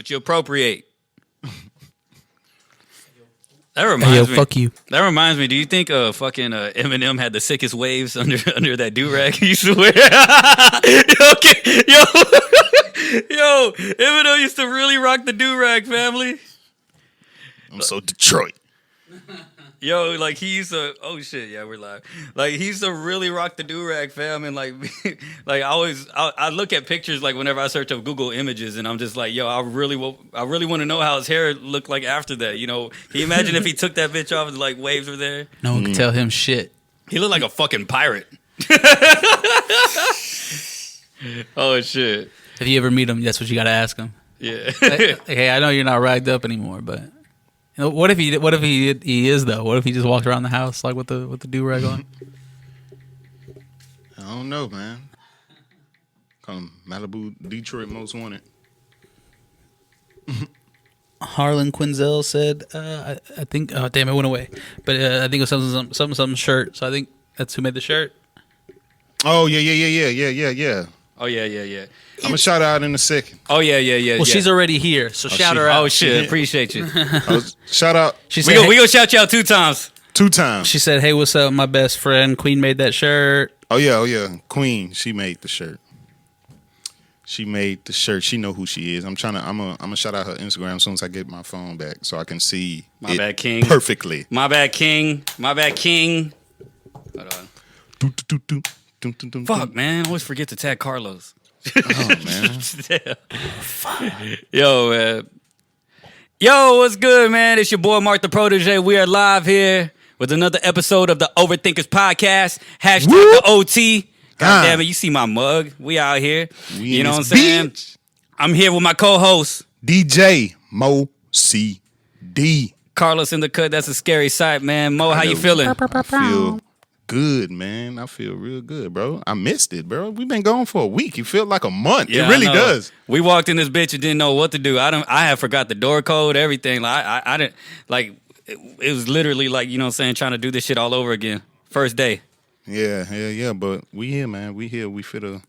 Don't you appropriate. That reminds me. Fuck you. That reminds me. Do you think fucking Eminem had the sickest waves under that do-rag he used to wear? Yo, Eminem used to really rock the do-rag, family. I'm so Detroit. Yo, like he used to. Oh shit, yeah, we're live. Like he used to really rock the do-rag, fam, and like I look at pictures like whenever I search up Google Images, and I'm just like, yo, I really want to know how his hair looked like after that. You know, can you imagine if he took that bitch off and like waves were there? No one could tell him shit. He looked like a fucking pirate. Oh shit. If you ever meet him, that's what you gotta ask him. Yeah. Hey, I know you're not ragged up anymore, but you know, what if he is though? What if he just walked around the house like with the do-rag on? I don't know, man. Call him Malibu Detroit Most Wanted. Harlan Quinzel said, I think, oh damn, it went away. But I think it was something shirt. So I think that's who made the shirt. Oh yeah. Oh yeah. I'm gonna shout her out in a second. Oh yeah. Well, she's already here, so shout her out. Oh shit, appreciate you. Shout out. She We said, gonna shout you out 2 times. 2 times. She said, "Hey, what's up, my best friend? Queen made that shirt." Oh yeah. Queen, she made the shirt. She made the shirt. She know who she is. I'm gonna shout out her Instagram as soon as I get my phone back so I can see My bad, King. perfectly. My bad, King. Hold on. Fuck, man. I always forget to tag Carlos. Oh man. Yo, man. Yo, what's good, man? It's your boy Marc the Protege. We are live here with another episode of the Overthinkers podcast. Hashtag the OT. God damn it, you see my mug. We out here. You know what I'm saying? Bitch. I'm here with my co-host, DJ Mo CD. Carlos in the cut. That's a scary sight, man. Mo, how you feeling? I feel good, man. I feel real good, bro. I missed it, bro. We've been gone for a week. It felt like a month. Yeah, it really I know. does. We walked in this bitch and didn't know what to do. I have forgot the door code, everything. Like I didn't like. It was literally like, you know what I'm saying, trying to do this shit all over again. First day. Yeah. But we here, man. We here. We still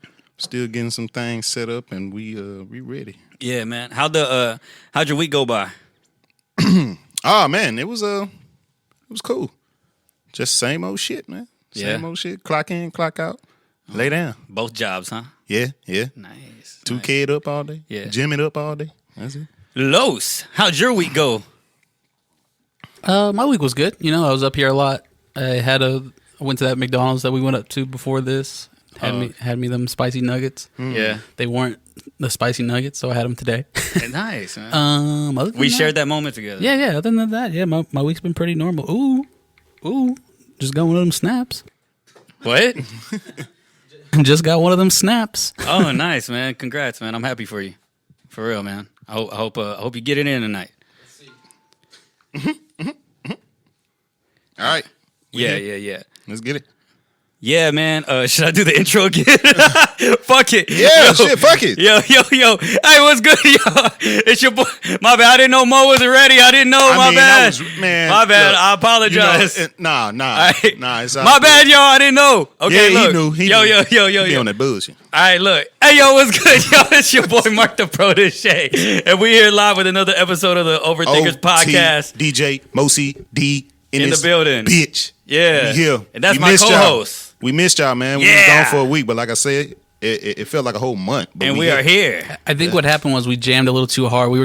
getting some things set up, and we ready. Yeah, man. How'd your week go by? Oh man, it was cool. Just same old shit, man. Same old shit. Clock in, clock out. Lay down. Both jobs, huh? Yeah. Nice. 2K up all day. Yeah. Gym it up all day. That's it. Los, how'd your week go? My week was good. You know, I was up here a lot. I went to that McDonald's that we went up to before this. Had me them spicy nuggets. Yeah. They weren't the spicy nuggets, so I had them today. Nice, man. Other than We that, shared that moment together. Yeah. Other than that, yeah, my week's been pretty normal. Ooh, just got one of them snaps. What? Just got one of them snaps. Oh, nice, man. Congrats, man. I'm happy for you. For real, man. I hope you get it in tonight. All right. Yeah. Let's get it. Yeah, man. Should I do the intro again? Fuck it. Yeah, shit, fuck it. Yo. Hey, what's good, yo? It's your boy. My bad. I didn't know Mo wasn't ready. I didn't know. My bad. My bad. Look, I apologize. You know, nah. Right. Nah, it's all My good. bad, yo. I didn't know. Okay, Yeah, look. he knew. He Yo. on that bullshit. All right, look. Hey, yo, what's good, yo? It's your boy Marc the Protege, and we here live with another episode of the Overthinkers podcast. DJ Mosi D In the building. bitch. Yeah, We here. and that's We my missed y'all. co-host. We missed y'all, man. We was Yeah. gone for a week, but like I said, it felt like a whole month. But And we are here. I think what happened was we jammed a little too hard. We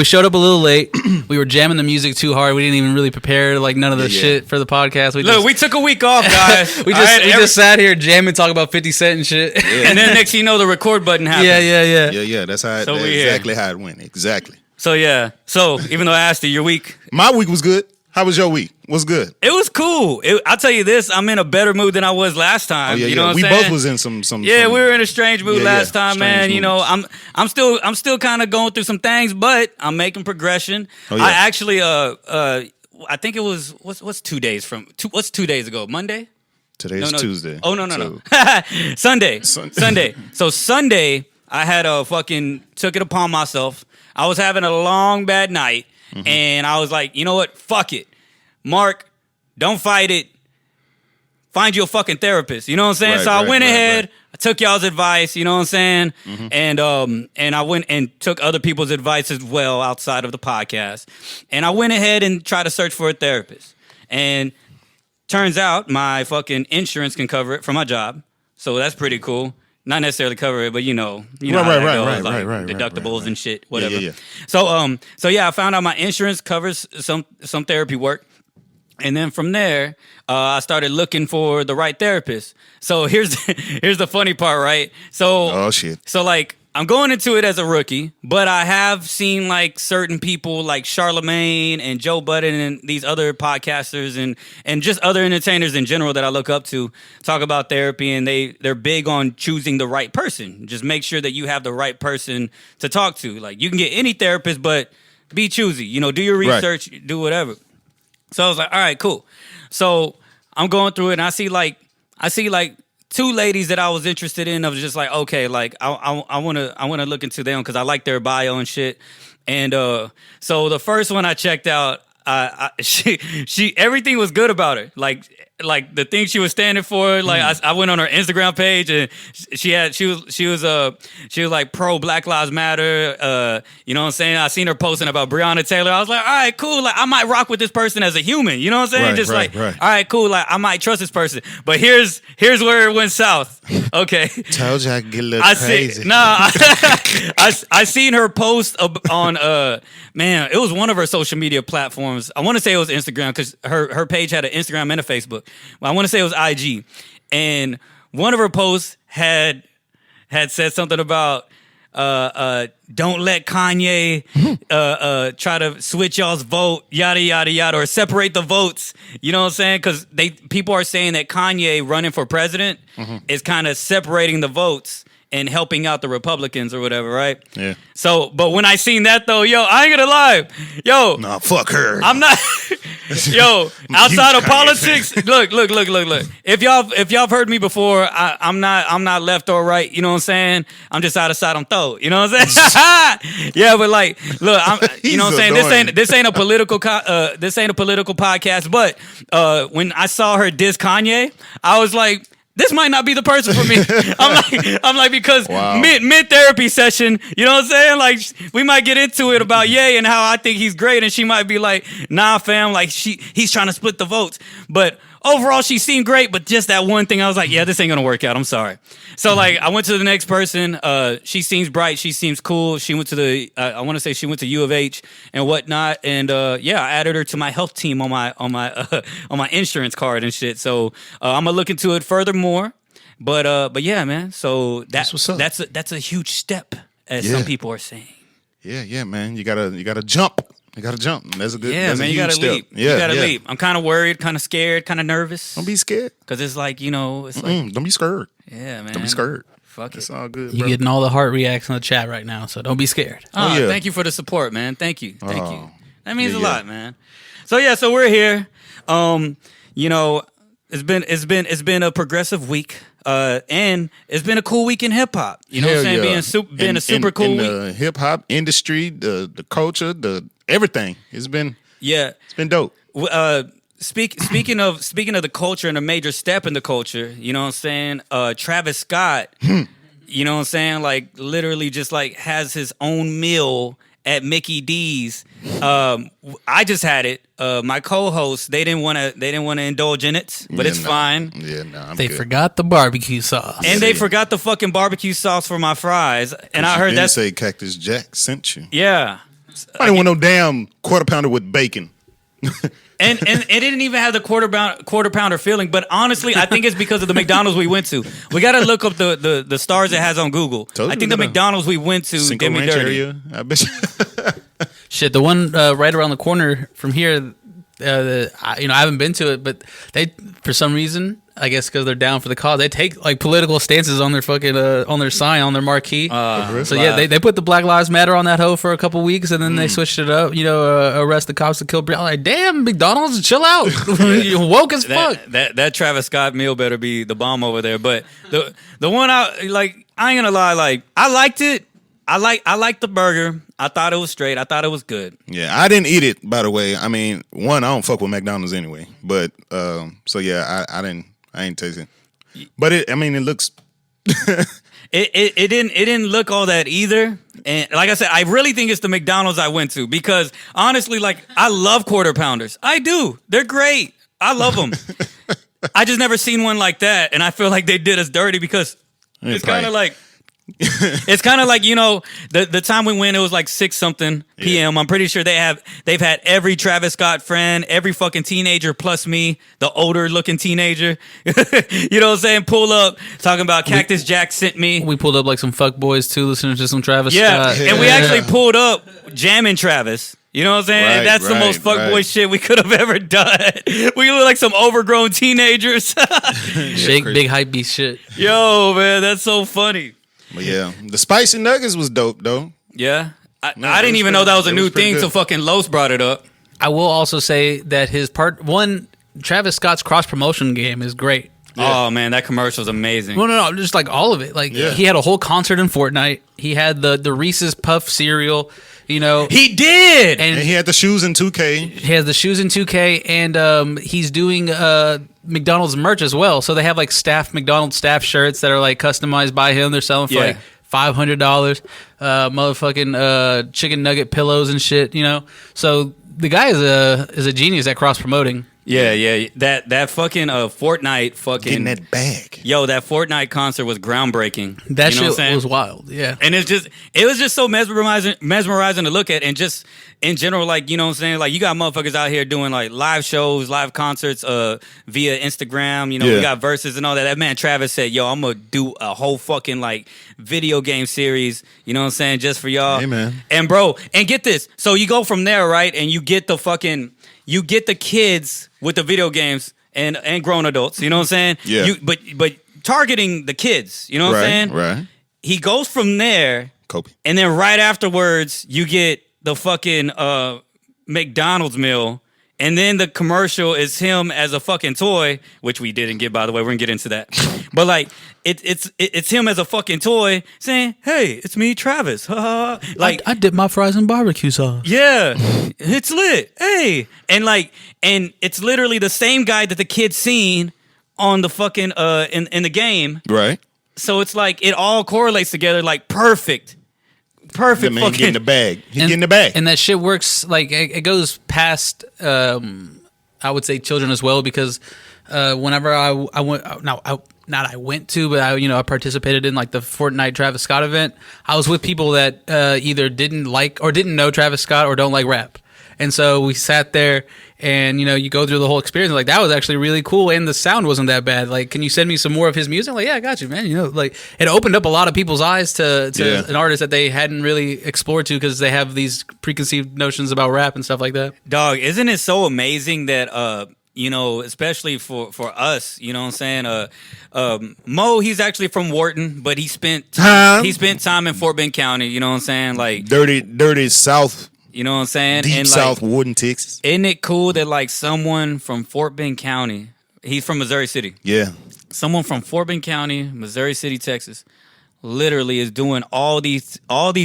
showed up a little late. We were jamming the music too hard. We didn't even really prepare like none of the shit for the podcast. We took a week off, guys. We just sat here jamming, talking about 50 Cent and shit. Yeah. And then next thing you know, the record button happened. Yeah. That's how. So that's we here. exactly how it went. Exactly. So yeah. So even though I asked you your week, My week was good. How was your week? What's good? it was cool. I'll tell you this: I'm in a better mood than I was last time. You know what I'm we saying? both was in some. Yeah, we were in a strange mood last time, strange man. moods. You know, I'm still kind of going through some things, but I'm making progression. Oh, yeah. I actually I think it was what's 2 days from what's 2 days ago? Monday? Today's No. Tuesday. Oh no. So- Sunday. Sunday. So Sunday, I had took it upon myself. I was having a long bad night, and I was like, you know what? Fuck it, Marc. Don't fight it. find you a fucking therapist. You know what I'm saying? Right, So I right, went right, ahead. right. I took y'all's advice. You know what I'm saying? And I went and took other people's advice as well outside of the podcast. And I went ahead and tried to search for a therapist. And turns out my fucking insurance can cover it for my job. So that's pretty cool. Not necessarily cover it, but you know how that goes, like deductibles and shit, whatever. Yeah. So yeah, I found out my insurance covers some therapy work. And then from there, I started looking for the right therapist. So here's the funny part, right? So Oh shit. So like I'm going into it as a rookie, but I have seen like certain people like Charlemagne and Joe Budden and these other podcasters and just other entertainers in general that I look up to talk about therapy, and they're big on choosing the right person. Just make sure that you have the right person to talk to. Like you can get any therapist, but be choosy. You know, do your research, do whatever. So I was like, all right, cool. So I'm going through it, and I see like two ladies that I was interested in. I was just like, okay, like I wanna look into them because I like their bio and shit. And so the first one I checked out, she everything was good about her. Like the thing she was standing for. Like I went on her Instagram page, and she was like pro Black Lives Matter. You know what I'm saying? I seen her posting about Breonna Taylor. I was like, all right, cool. Like I might rock with this person as a human. You know what I'm saying? Right. All right, cool. Like I might trust this person. But here's where it went south. Okay. Told you I could get a little crazy. I seen her post on man, it was one of her social media platforms. I want to say it was Instagram because her page had an Instagram and a Facebook. Well, I want to say it was IG. And one of her posts had said something about don't let Kanye try to switch y'all's vote, yada, yada, yada, or separate the votes. You know what I'm saying? Because people are saying that Kanye running for president is kind of separating the votes and helping out the Republicans or whatever, right? Yeah. So, but when I seen that though, yo, I ain't gonna lie, yo. Nah, fuck her. I'm not, yo. Outside of politics, look. If y'all heard me before, I'm not left or right. You know what I'm saying? I'm just out of sight on throat. You know what I'm saying? Yeah, but like, look, you know what I'm saying? This ain't a political podcast. But when I saw her diss Kanye, I was like, this might not be the person for me. I'm like because mid therapy session, you know what I'm saying? Like we might get into it about Ye and how I think he's great, and she might be like, nah, fam, like he's trying to split the votes. But overall, she seemed great, but just that one thing, I was like, yeah, this ain't gonna work out. I'm sorry. So like, I went to the next person. She seems bright. She seems cool. She went to I want to say she went to U of H and whatnot. And yeah, I added her to my health team on my insurance card and shit. So I'm gonna look into it furthermore. But yeah, man. So that's what's up. That's a huge step, as some people are saying. Yeah, man. You gotta jump. You gotta jump. That's a good. Yeah, man. You gotta leap. Yeah, you gotta leap. I'm kind of worried, kind of scared, kind of nervous. Don't be scared. Because it's like, you know, it's like. Don't be scared. Yeah, man. Don't be scared. Fuck it's it. all good. You're getting all the heart reacts in the chat right now, so don't be scared. Oh, yeah. Thank you for the support, man. Thank you. That means a lot, man. So yeah, so we're here. You know, it's been a progressive week. And it's been a cool week in hip hop. You know what I'm saying? Being a super cool week. The hip hop industry, the culture, the everything. It's been dope. Speaking of the culture and a major step in the culture, you know what I'm saying? Travis Scott, you know what I'm saying? Like literally just like has his own meal at Mickey D's. I just had it. My co-hosts, they didn't want to indulge in it, but it's fine. Yeah, no, I'm They good. forgot the barbecue sauce, and they forgot the fucking barbecue sauce for my fries. And I heard that say Cactus Jack sent you. Yeah, I didn't want no damn quarter pounder with bacon. and it didn't even have the quarter pounder feeling. But honestly, I think it's because of the McDonald's we went to. We got to look up the stars it has on Google. I think the McDonald's we went to Cinco did me Ranch dirty. area, I bet you. Shit, the one right around the corner from here, I haven't been to it, but they, for some reason, I guess because they're down for the cause, they take like political stances on their fucking on their sign, on their marquee. So yeah, they put the Black Lives Matter on that hoe for a couple weeks, and then they switched it up. You know, arrest the cops to kill. I'm like, damn, McDonald's, chill out. You're woke as fuck. That Travis Scott meal better be the bomb over there. But the one I ain't gonna lie, like I liked it. I liked the burger. I thought it was straight. I thought it was good. Yeah, I didn't eat it, by the way. I mean, I don't fuck with McDonald's anyway. But so yeah, I I ain't tasting. But it looks. It didn't look all that either. And like I said, I really think it's the McDonald's I went to because honestly, like I love quarter pounders. I do. They're great. I love them. I just never seen one like that, and I feel like they did us dirty because it's kind of like. It's kind of like, you know, the time we went, it was like 6-something p.m. I'm pretty sure they've had every Travis Scott friend, every fucking teenager plus me, the older looking teenager. You know what I'm saying? Pull up, talking about Cactus Jack sent me. We pulled up like some fuck boys too, listening to some Travis yeah, Scott. And we actually pulled up jamming Travis. You know what I'm saying? Right, That's the most fuckboy shit we could have ever done. We look like some overgrown teenagers. Big hype beast shit. Yo, man, that's so funny. But yeah, the spicy nuggets was dope though. Yeah. I didn't even know that was a new thing until fucking Los brought it up. I will also say that his Travis Scott's cross promotion game is great. Yeah. Oh man, that commercial is amazing. No, just like all of it. Like he had a whole concert in Fortnite. He had the Reese's Puff cereal. You know, he did, and he had the shoes in 2K. He has the shoes in 2K, and he's doing McDonald's merch as well. So they have like McDonald's staff shirts that are like customized by him. They're selling for like $500. Motherfucking chicken nugget pillows and shit. You know, so the guy is a genius at cross promoting. Yeah. That fucking Fortnite fucking getting that bag. Yo, that Fortnite concert was groundbreaking. That shit was wild. Yeah, and it was just so mesmerizing to look at, and just in general, like you know what I'm saying. Like you got motherfuckers out here doing like live shows, live concerts, via Instagram. You know, we got verses and all that. That man Travis said, "Yo, I'm gonna do a whole fucking like video game series." You know what I'm saying, just for y'all. Hey man, and bro, and get this. So you go from there, right, and you get the kids with the video games and grown adults, you know what I'm saying? Yeah. But targeting the kids, you know what I'm saying? Right. He goes from there, Kobe. And then right afterwards, you get the fucking McDonald's meal, and then the commercial is him as a fucking toy, which we didn't get, by the way. We're gonna get into that. But like, it's him as a fucking toy saying, "Hey, it's me, Travis." Like I dip my fries in barbecue sauce. Yeah, it's lit. Hey, and it's literally the same guy that the kid seen on the fucking in the game. Right. So it's like it all correlates together, like perfect. The man fucking getting the bag. He's getting the bag, and that shit works. Like it goes past. I would say children as well, because whenever I went I went to, but I participated in like the Fortnite Travis Scott event. I was with people that either didn't like or didn't know Travis Scott or don't like rap. And so we sat there and, you go through the whole experience. Like, that was actually really cool. And the sound wasn't that bad. Like, can you send me some more of his music? I'm like, yeah, I got you, man. Like, it opened up a lot of people's eyes to an artist that they hadn't really explored to, because they have these preconceived notions about rap and stuff like that. Dog, isn't it so amazing that, especially for us, you know what I'm saying? Mo, he's actually from Wharton, but he spent time in Fort Bend County, you know what I'm saying? Like dirty South. You know what I'm saying? Deep and South, Wharton, Texas. Isn't it cool that like someone from Fort Bend County, he's from Missouri City. Yeah. Someone from Fort Bend County, Missouri City, Texas, literally is doing all these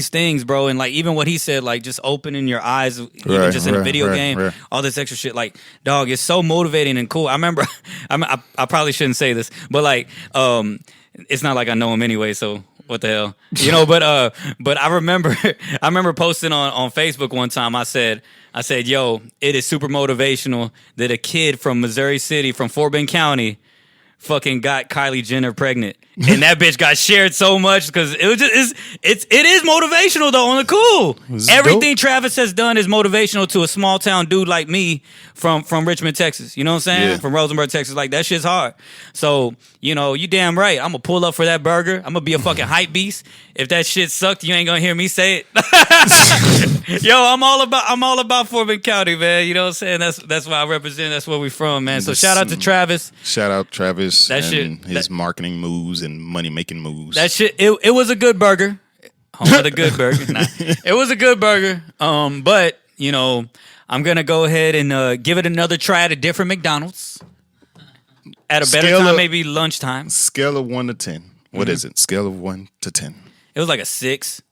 things, bro. And like even what he said, like just opening your eyes, even just in a video game, all this extra shit. Like, dog, it's so motivating and cool. I remember, I probably shouldn't say this, but like, it's not like I know him anyway, so. What the hell, But I remember posting on Facebook one time. I said, yo, it is super motivational that a kid from Missouri City, from Fort Bend County, fucking got Kylie Jenner pregnant, and that bitch got shared so much because it is motivational though on the cool. Everything dope. Travis has done is motivational to a small town dude like me from Richmond, Texas. You know what I'm saying? Yeah. From Rosenberg, Texas. Like that shit's hard. So you damn right. I'm gonna pull up for that burger. I'm gonna be a fucking hype beast. If that shit sucked, you ain't gonna hear me say it. Yo, I'm all about Fort Bend County, man. You know what I'm saying? That's why I represent. That's where we from, man. So shout out to Travis. Shout out Travis. That and his marketing moves and money making moves. That shit. It was a good burger. Home of the good burger. Nah, it was a good burger. But I'm gonna go ahead and give it another try at a different McDonald's. At a better time, maybe lunchtime. Scale of 1 to 10. What is it? Scale of 1 to 10. It was like a 6.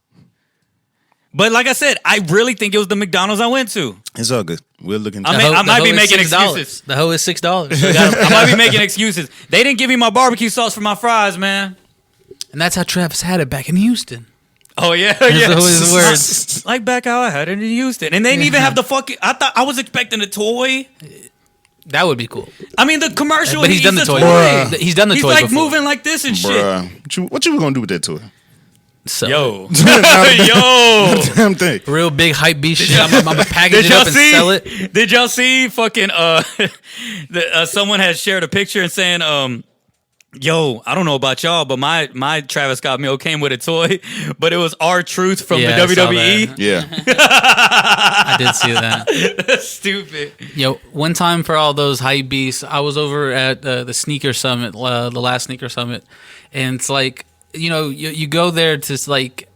But like I said, I really think it was the McDonald's I went to. It's all good. We'll look into I might be making $6. excuses. The hoe is $6. I might be making excuses. They didn't give me my barbecue sauce for my fries, man. And that's how Travis had it back in Houston. Oh yeah, Those yeah. are his words. Like back how I had it in Houston, and they didn't even have the fucking. I was expecting a toy. That would be cool. I mean, the commercial. But he's done the eats toy. a He's done the He's toy like before. moving like this and shit. Bruh, what you gonna do with that toy? So, Yo, yo. Damn thing. real big hype beast shit. I'm gonna package Did it y'all up and see? sell it. Did y'all see? Fucking someone had shared a picture and saying, yo, I don't know about y'all, but my Travis Scott meal came with a toy, but it was R-Truth from Yeah, the I saw WWE. that. Yeah. I did see that. That's stupid. Yo, one time for all those hype beasts, I was over at the sneaker summit, the last sneaker summit, and it's like, you know, you go there to like,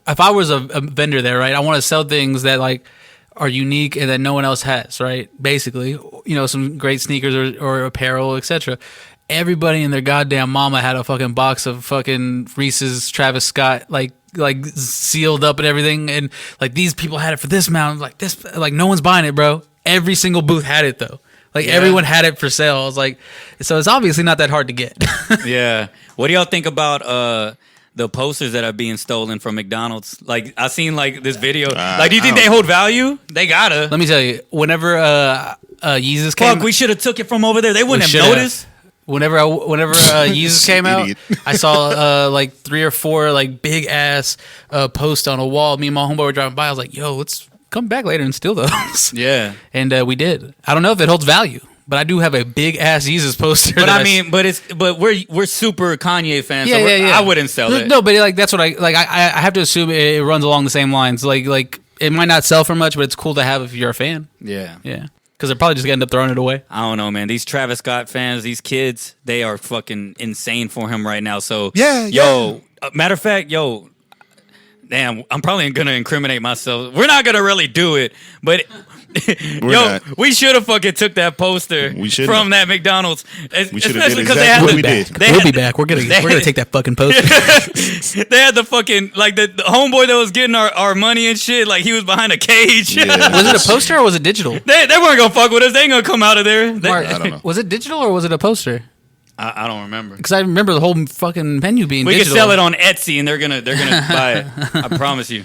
if I was a vendor there, right, I want to sell things that like are unique and that no one else has, right? Basically, you know, some great sneakers or apparel, etc. Everybody and their goddamn mama had a fucking box of fucking Reese's Travis Scott, like sealed up and everything, and like these people had it for this amount, like this, like no one's buying it, bro. Every single booth had it though. Like everyone had it for sale. I was like, so it's obviously not that hard to get. Yeah. What do y'all think about the posters that are being stolen from McDonald's? Like, I seen like this video. Like, do you think they hold value? They gotta. Let me tell you, whenever Yeezus came, Fuck, we should have took it from over there. They wouldn't have noticed. Whenever Yeezus came out, I saw like 3 or 4 like big ass posts on a wall. Me and my homeboy were driving by. I was like, "Yo, let's come back later and steal those." Yeah, and we did. I don't know if it holds value, but I do have a big ass Yeezus poster. But I mean, but we're super Kanye fans. Yeah, so yeah. I wouldn't sell it. No, but like that's what I like. I have to assume it runs along the same lines. Like it might not sell for much, but it's cool to have if you're a fan. Yeah. Because they're probably just gonna end up throwing it away. I don't know, man. These Travis Scott fans, these kids, they are fucking insane for him right now. So, matter of fact, damn, I'm probably gonna incriminate myself. We're not gonna really do it, but we should have fucking took that poster from that McDonald's. We should have did exactly what we did. We'll be back. We're gonna take that fucking poster. They had the fucking like the homeboy that was getting our money and shit. Like he was behind a cage. Yeah. Was it a poster or was it digital? They weren't gonna fuck with us. They ain't gonna come out of there. Marc, I don't know. Was it digital or was it a poster? I don't remember. Because I remember the whole fucking menu being we digital. could sell it on Etsy and they're gonna buy it. I promise you.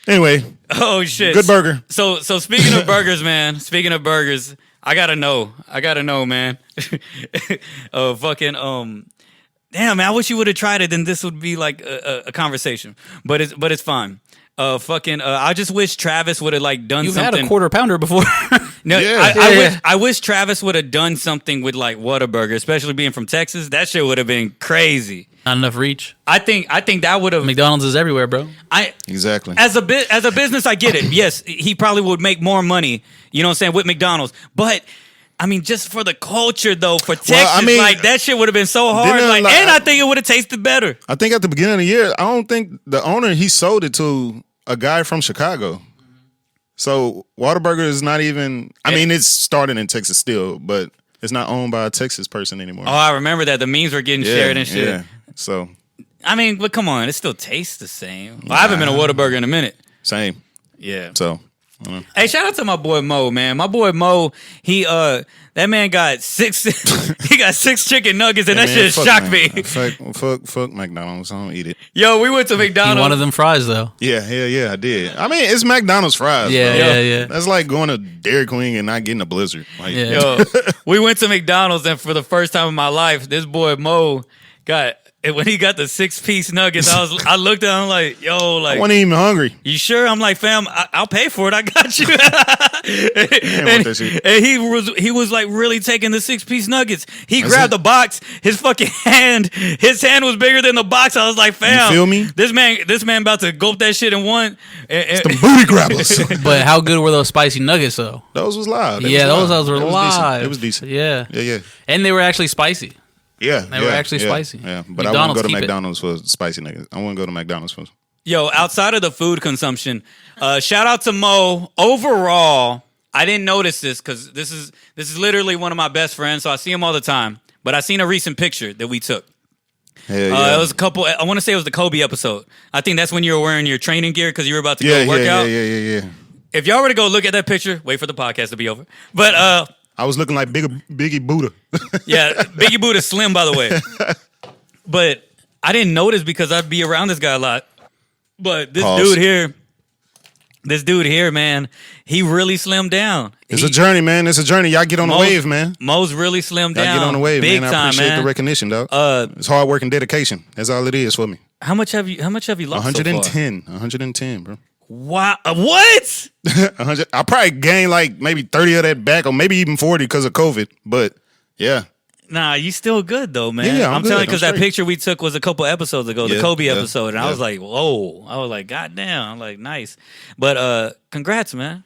Anyway. Oh shit. Good burger. So speaking of burgers, man. Speaking of burgers, I gotta know, man. Fucking damn, man. I wish you would have tried it. Then this would be like a conversation. But it's fine. I just wish Travis would have like done You've something. had a quarter pounder before. No, Yeah. I wish Travis would have done something with like Whataburger, especially being from Texas. That shit would have been crazy. Not enough reach. I think that would have. McDonald's is everywhere, bro. Exactly. As a business, I get it. Yes, he probably would make more money. You know what I'm saying, with McDonald's, but. I mean, just for the culture, though, for Texas, like that shit would have been so hard. And I think it would have tasted better. I think at the beginning of the year, I don't think the owner, he sold it to a guy from Chicago. So Whataburger is not even. I mean, it's starting in Texas still, but it's not owned by a Texas person anymore. Oh, I remember that. The memes were getting shared and shit. Yeah. So. I mean, but come on, it still tastes the same. Well, I haven't been to Whataburger in a minute. Same. Yeah. So. Hey, shout out to my boy Mo, man. My boy Mo, that man got 6 he got 6 chicken nuggets and that shit shocked me. Fuck McDonald's. I don't eat it. Yo, we went to McDonald's. You wanted them fries though. Yeah, I did. I mean, it's McDonald's fries. Yeah, bro. yeah. That's like going to Dairy Queen and not getting a Blizzard. Like, Yo, we went to McDonald's and for the first time in my life, this boy Mo when he got the 6-piece nuggets, I looked at him like, yo, like, I wasn't even hungry. You sure? I'm like, fam, I'll pay for it. I got you. and he was like really taking the 6-piece nuggets. He grabbed the box. His hand was bigger than the box. I was like, fam, you feel me? This man about to gulp that shit in one. It's the booty grabbers. But how good were those spicy nuggets though? Those was live. Those were live. It was decent. Yeah. And they were actually spicy. Yeah, they were actually spicy. Yeah, but I wouldn't go to McDonald's for spicy nuggets. I wouldn't go to McDonald's for. Yo, outside of the food consumption, shout out to Mo. Overall, I didn't notice this because this is literally one of my best friends, so I see him all the time. But I seen a recent picture that we took. Hell yeah. It was a couple. I want to say it was the Kobe episode. I think that's when you were wearing your training gear because you were about to go work out. Yeah. if y'all were to go look at that picture, wait for the podcast to be over. But I was looking like Biggie Buddha. yeah, Biggie Buddha's slim, by the way. But I didn't notice because I'd be around this guy a lot. But this dude here, man, he really slimmed down. It's a journey, man. It's a journey. Y'all get on the wave, man. Mo's really slimmed down. Y'all get on the wave, big man. I time, appreciate man. the recognition, dog. It's hard work and dedication. That's all it is for me. How much have you lost 110. so far? 110, bro. Wow. What? 100. I probably gained like maybe 30 of that back or maybe even 40 because of COVID. But yeah. Nah, you still good though, man. Yeah, I'm telling you good. because I'm that straight. picture we took was a couple episodes ago, the Yeah, Kobe yeah, episode, and I yeah. was like, whoa. I was like, goddamn. I'm like, nice. But congrats, man.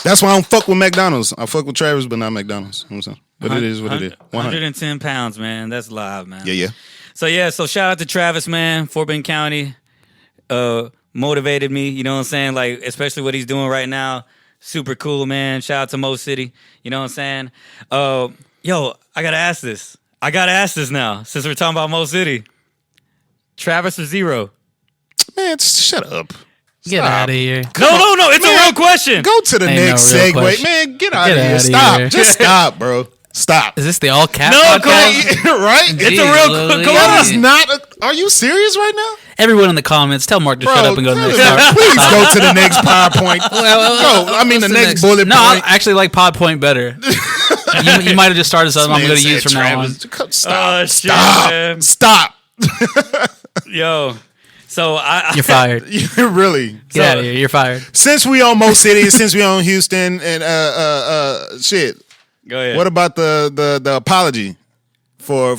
That's why I don't fuck with McDonald's. I fuck with Travis, but not McDonald's. You know what I'm saying? But it is what it is. 110 pounds, man. That's live, man. Yeah. So shout out to Travis, man. Fort Bend County motivated me. You know what I'm saying? Like, especially what he's doing right now. Super cool, man. Shout out to Mo City. You know what I'm saying? Yo, I gotta ask this. Now, since we're talking about Mo City. Travis or Zero? Man, shut up. Get Stop. out of here. No. It's a real question. Go to the Ain't next no real segue. question. Man, get out Get of here. outta Stop. here. Just stop, bro. Stop. Is this the all cap? No, podcast? Right? It's a real. Lily. Come That on. is not. Are you serious right now? Everyone in the comments, tell Mark to Bro, shut up and go to the next tell part. him, please go to the next PowerPoint. Go. I mean, the What's next bullet No, point. I actually like Pod Point better. you might have just started something I'm Man going to said use from now on. Travis. Oh, Stop. shit, Stop. man. Stop. Yo. So You're fired. You really. Get out of here. You're fired. Since we on Mo City, since we on Houston, and shit. Go ahead. What about the apology for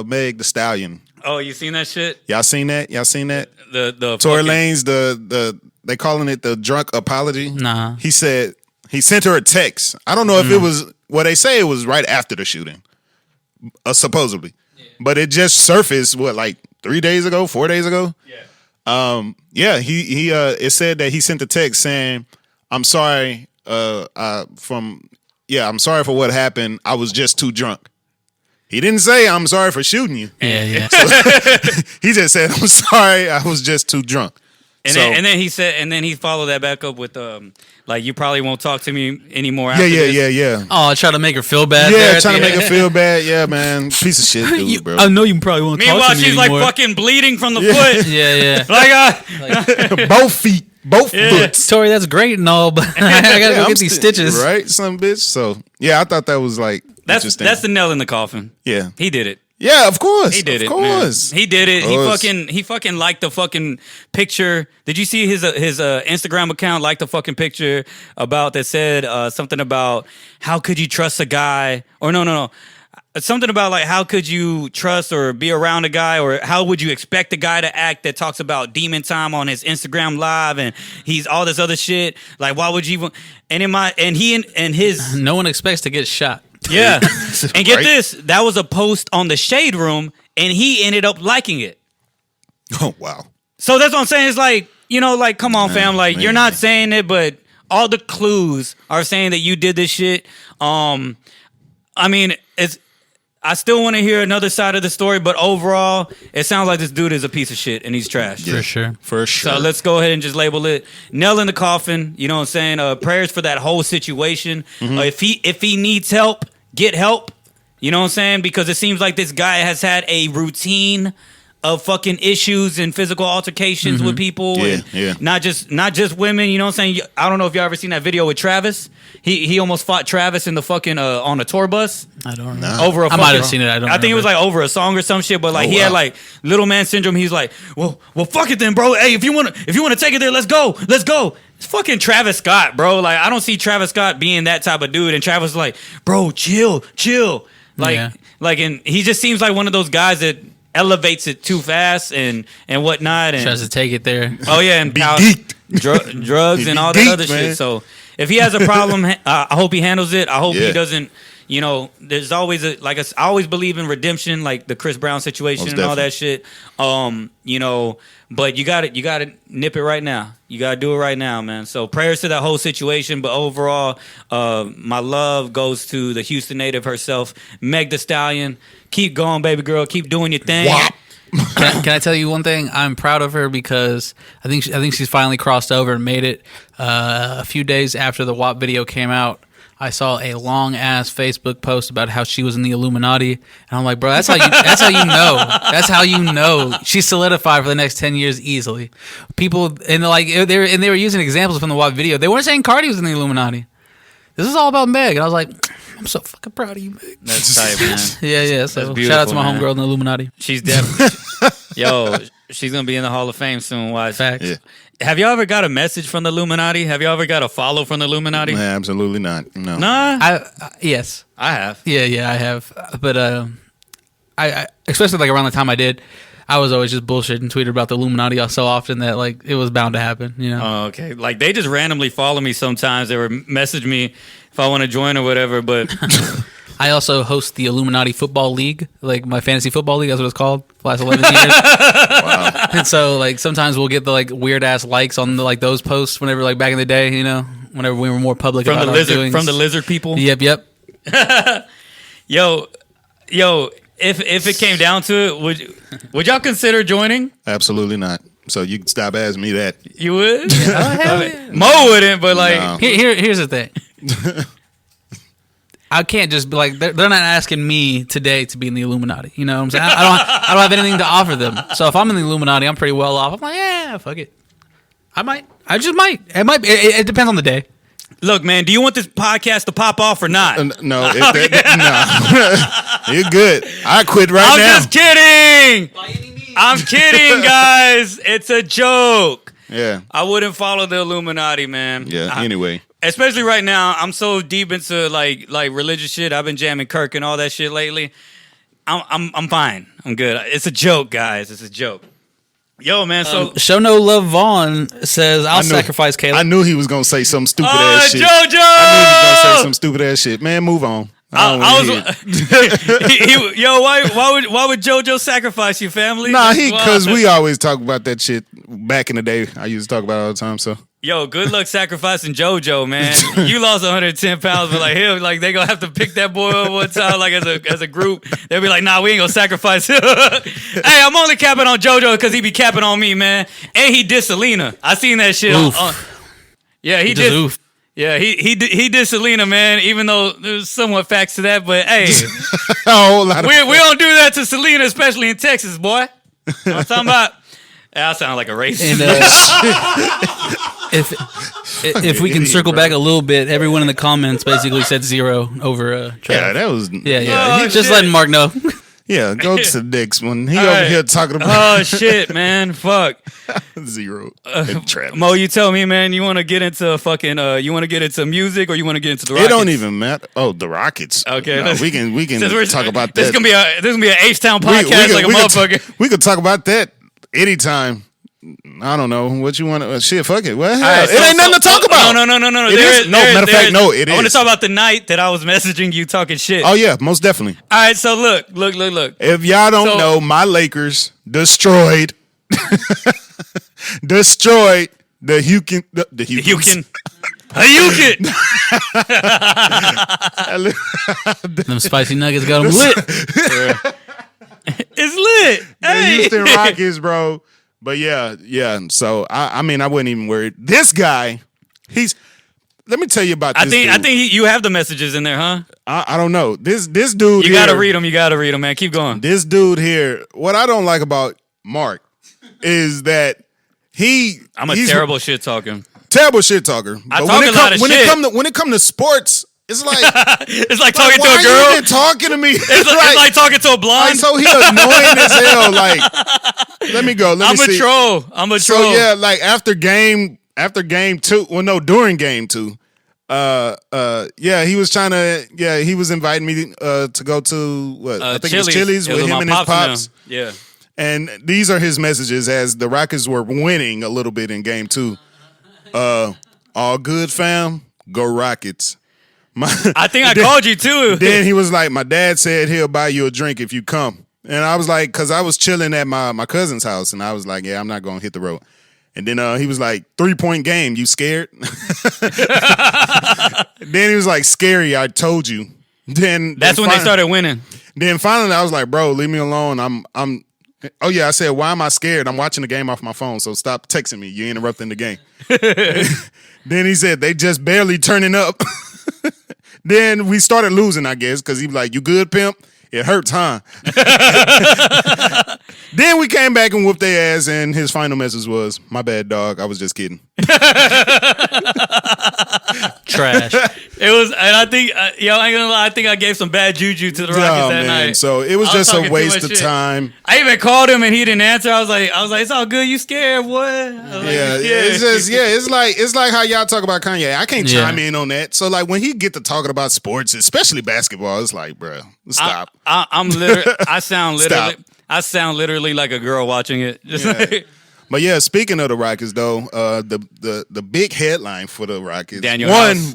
Meg the Stallion? Oh, you seen that shit? Y'all seen that? The Tory fucking- Lanez, the they calling it the drunk apology. Nah. He said he sent her a text. I don't know if it was they say it was right after the shooting, supposedly, but it just surfaced like 3 days ago, 4 days ago. Yeah. He it said that he sent a text saying, "I'm sorry, I'm sorry for what happened. I was just too drunk." He didn't say, "I'm sorry for shooting you." Yeah. He just said, "I'm sorry, I was just too drunk." And then he said, and then he followed that back up with like, you probably won't talk to me anymore. After this. Yeah. Oh, try to make her feel bad. Yeah, there trying to at the make her end. feel bad. Yeah, man. Piece of shit, dude, bro. I know you probably won't Meanwhile, talk to me she's anymore. like fucking bleeding from the foot. Yeah. Like, Both feet. Both foot. Tori, that's great and all, but I gotta go get these stitches. Right, some bitch. So, yeah, I thought that was like interesting. that's the nail in the coffin. Yeah. He did it. Yeah, of course. He did of it. course. Man. He did it. Of course. He fucking liked the fucking picture. Did you see his Instagram account liked the fucking picture about that said something about how could you trust a guy, or no. Something about like how could you trust or be around a guy, or how would you expect a guy to act that talks about demon time on his Instagram live and he's all this other shit. Like, why would you even his No one expects to get shot. yeah. And get Right? this, that was a post on the Shade Room and he ended up liking it. Oh, wow. So that's what I'm saying. It's like, like, come on, fam. Like, you're not saying it, but all the clues are saying that you did this shit. I mean, I still want to hear another side of the story, but overall, it sounds like this dude is a piece of shit and he's trash. For sure. For sure. So let's go ahead and just label it nail in the coffin. You know what I'm saying? Prayers for that whole situation. If he needs help, get help. You know what I'm saying? Because it seems like this guy has had a routine of fucking issues and physical altercations with people. Yeah, and yeah. Not just women. You know what I'm saying? I don't know if y'all ever seen that video with Travis. He almost fought Travis in the fucking on a tour bus. I don't know. Over a I might fucking- have seen it. I don't I think it was remember. like over a song or some shit, but like Oh, he had wow. like little man syndrome. He's like, well, fuck it then, bro. Hey, if you wanna take it there, let's go. It's fucking Travis Scott, bro. Like, I don't see Travis Scott being that type of dude. And Travis was like, bro, chill. Like, Yeah. and he just seems like one of those guys that elevates it too fast and whatnot. And Tries to take it there. oh yeah, and geeked. drugs He and be all that geeked, other man. shit. So if he has a problem, I hope he handles it. I hope Yeah. he doesn't. There's always I always believe in redemption, like the Chris Brown situation Most and all that shit. But you got to nip it right now. You got to do it right now, man. So prayers to that whole situation. But overall, my love goes to the Houston native herself, Meg the Stallion. Keep going, baby girl. Keep doing your thing. Wop. Can I tell you one thing? I'm proud of her because I think she's finally crossed over and made it. A few days after the WAP video came out, I saw a long ass Facebook post about how she was in the Illuminati, and I'm like, bro, that's how you know she's solidified for the next 10 years easily. People and they were using examples from the WAP video. They weren't saying Cardi was in the Illuminati. This is all about Meg, and I was like, I'm so fucking proud of you, Meg. That's tight, man. Yeah. So shout out to my homegirl in the Illuminati. She's definitely she's gonna be in the Hall of Fame soon. Wise. Facts. Yeah. Have y'all ever got a message from the Illuminati? Have y'all ever got a follow from the Illuminati? Nah, absolutely not. No. Nah, Yes. I have. Yeah, I have. But I especially like around the time I did, I was always just bullshitting, tweeted about the Illuminati so often that like it was bound to happen, you know. Oh, okay. Like they just randomly follow me sometimes. They would message me if I want to join or whatever. But I also host the Illuminati Football League, like my fantasy football league. That's what it's called. For the last 11 years. Wow. And so like sometimes we'll get the like weird ass likes on the, like those posts whenever like back in the day, you know, whenever we were more public from about the our lizard doings. from the lizard people. Yep. Yo, if it came down to it, would y'all consider joining? Absolutely not. So you can stop asking me that. You would? hell yeah. Mo wouldn't, but like, No. Here's the thing. I can't just be like they're not asking me today to be in the Illuminati. You know what I'm saying? I don't have anything to offer them. So if I'm in the Illuminati, I'm pretty well off. I'm like, yeah, fuck it. I just might. It depends on the day. look, man, do you want this podcast to pop off or not? No, no. You're good. I quit right now. I'm just kidding. I'm kidding, guys. It's a joke. Yeah. I wouldn't follow the Illuminati, man. Yeah. Anyway. Especially right now, I'm so deep into like religious shit. I've been jamming Kirk and all that shit lately. I'm fine. I'm good. It's a joke, guys. It's a joke. Yo, man. So Show No Love Vaughn says I'll sacrifice Caleb. I knew he was gonna say some stupid ass shit. JoJo! I knew he was gonna say some stupid ass shit. Man, move on. why would JoJo sacrifice your family? Nah, because we always talk about that shit back in the day. I used to talk about it all the time. So Yo, good luck sacrificing JoJo, man. You lost 110 pounds, but like him, like they gonna have to pick that boy up one time, like as a group. They'll be like, nah, we ain't gonna sacrifice him. Hey, I'm only capping on JoJo because he be capping on me, man. And he dissed Selena. I seen that shit. Yeah, he did. Oof. Yeah, he did Selena, man. Even though there's somewhat facts to that, but hey, a whole lot of we don't do that to Selena, especially in Texas, boy. You know what I'm talking about? I sound like a racist. And, if we can circle back a little bit, everyone in the comments basically said 0 over Trav. yeah, that was Oh, Just shit. letting Mark know. yeah. Go to the next one. He All over right. here talking about Oh shit, man! Fuck, 0. And Travis. Mo. You tell me, man. You want to get into fucking? You want to get into music or you want to get into the It Rockets? don't even matter. Oh, the Rockets. Okay, No, we can Since we're- talk about that. This is gonna be an H-Town podcast, like a motherfucker. We could talk about that anytime. I don't know what you want to. Shit, fuck it. Well, hell, Right, it ain't nothing to talk about. No. It is. Matter of fact, no, it I want to is. talk about the night that I was messaging you talking shit. Oh yeah, most definitely. All right, so look. If y'all don't So- know, my Lakers destroyed the Houston. The Houston. Them spicy nuggets got them lit. It's lit. The Hey. Houston Rockets, bro. But yeah. So I mean, I wasn't even worried. This guy, let me tell you about this. I dude. think you have the messages in there, huh? I don't know. This dude. You here, gotta read them. You gotta read them, man. Keep going. This dude here. What I don't like about Marc is that he's I'm a terrible shit talker. terrible shit talker. I But talk a lot of when shit. it come to sports, it's like It's like talking to why a girl. you even talking to me? It's like talking to a blonde. so he annoying as hell. Like, let me go. Let I'm me see. a troll. I'm a troll. So yeah, like after game 2. Well, no, during game 2. He was trying to. Yeah, he was inviting me to go to what I think it was Chili's It was with him my and his and pops. them. Yeah. And these are his messages as the Rockets were winning a little bit in game 2. All good, fam. Go Rockets. I think I called you too. Then he was like, my dad said he'll buy you a drink if you come. And I was like, because I was chilling at my cousin's house. And I was like, yeah, I'm not going to hit the road. And then he was like, 3-point game. You scared? Then he was like, scary. I told you. That's when they started winning. Then finally I was like, bro, leave me alone. Oh yeah, I said, why am I scared? I'm watching the game off my phone, so stop texting me. You're interrupting the game. Then he said, they just barely turning up. Then we started losing, I guess, because he was like, you good, pimp? It hurts, huh? Then we came back and whooped their ass, and his final message was, my bad, dog. I was just kidding. Trash. It was, and I think, I ain't gonna lie, I think I gave some bad juju to the Rockets that night. So it was just a waste of time. I even called him and he didn't answer. I was like, it's all good. You scared, boy? It's like how y'all talk about Kanye. I can't chime in on that. So like when he get to talking about sports, especially basketball, it's like, bro, stop. I'm literally. I sound literally like a girl watching it. Just like. But yeah, speaking of the Rockets, though, the big headline for the Rockets, Daniel House.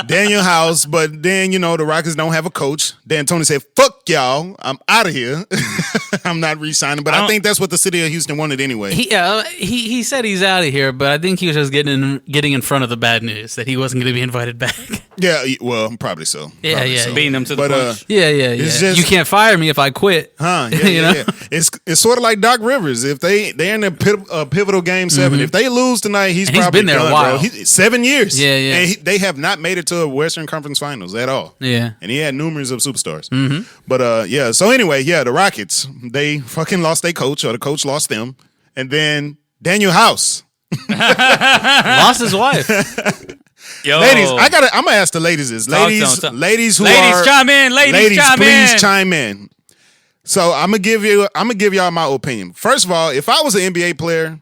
Daniel House. But then the Rockets don't have a coach. Dan Tony said, "Fuck y'all, I'm out of here. I'm not re-signing." But I think that's what the city of Houston wanted anyway. He said he's out of here, but I think he was just getting in front of the bad news that he wasn't going to be invited back. Yeah, well, probably so. Yeah. Beating them to the punch. Yeah. You can't fire me if I quit. Yeah. It's sort of like Doc Rivers. If they're in a pivotal game 7, if they lose tonight, he's probably been there done, a while. bro. 7 years. Yeah. And they have not made it to a Western Conference Finals at all. Yeah. And he had numerous of superstars. But so anyway, the Rockets, they fucking lost their coach, or the coach lost them. And then Daniel House lost his wife. Yo. Ladies, I'm gonna ask the ladies this. Ladies chime in. Ladies, please chime in. So I'm gonna give y'all my opinion. First of all, if I was an NBA player,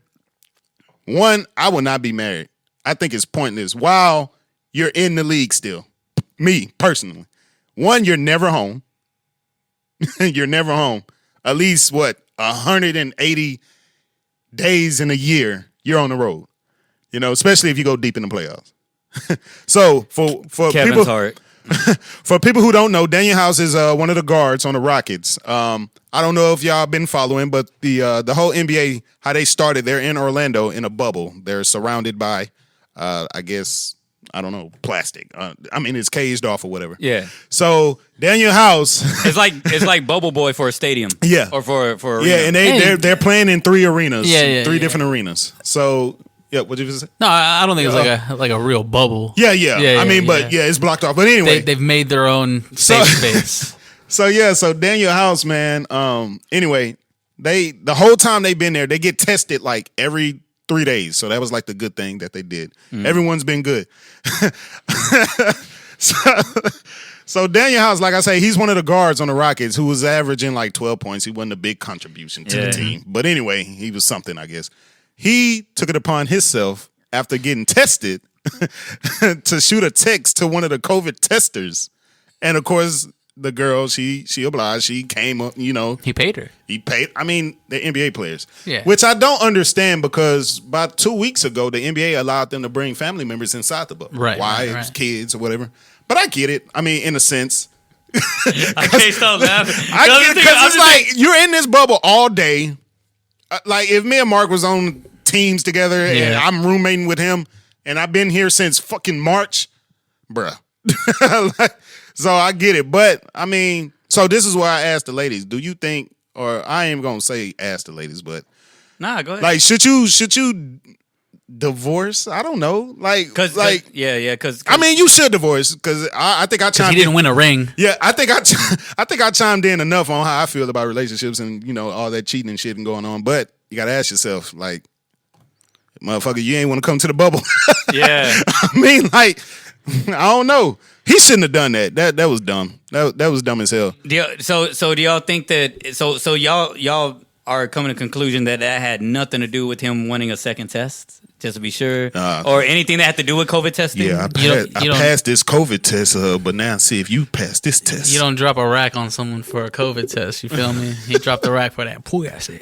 one, I would not be married. I think it's pointless while you're in the league still. Me, personally. One, you're never home. You're never home. At least 180 days in a year, you're on the road. Especially if you go deep in the playoffs. So for Kevin's people, heart. For people who don't know, Daniel House is one of the guards on the Rockets. I don't know if y'all been following, but the whole NBA, how they started, they're in Orlando in a bubble. They're surrounded by, I guess, I don't know, plastic. It's caged off or whatever. Yeah. So Daniel House, it's like Bubble Boy for a stadium. Yeah. Or for a arena. Yeah, and they're playing in 3 arenas. Three different arenas. So. Yeah, what did you say? No, I don't think it's like a real bubble. Yeah. It's blocked off. But anyway, they've made their own safe space. So Daniel House, man. Anyway, the whole time they've been there, they get tested like every 3 days. So that was like the good thing that they did. Everyone's been good. So Daniel House, like I say, he's one of the guards on the Rockets who was averaging like 12 points. He wasn't a big contribution to the team, but anyway, he was something, I guess. He took it upon himself after getting tested to shoot a text to one of the COVID testers. And of course, the girl, she obliged. She came up, He paid her. He paid. The NBA players. Yeah. Which I don't understand because about 2 weeks ago, the NBA allowed them to bring family members inside the bubble. Right. Wives, kids, or whatever. But I get it. In a sense. I can't stop laughing. I get it because it's like you're in this bubble all day. Like if me and Marc was on teams together and I'm roommating with him and I've been here since fucking March, bruh. So I get it. But so this is why I asked the ladies, do you think, or I ain't gonna say ask the ladies, but nah, go ahead. Like should you divorce? I don't know. Because you should divorce because I think I chimed in. He didn't win a ring. Yeah, I think I chimed in enough on how I feel about relationships and all that cheating and shit and going on. But you gotta ask yourself, like, motherfucker, you ain't want to come to the bubble. Yeah. I don't know. He shouldn't have done that. That was dumb. That was dumb as hell. So do y'all think that? So y'all are coming to the conclusion that had nothing to do with him winning a second test, just to be sure, or anything that had to do with COVID testing? Yeah, I passed this COVID test, but now see if you pass this test. You don't drop a rack on someone for a COVID test. You feel me? He dropped the rack for that pussy.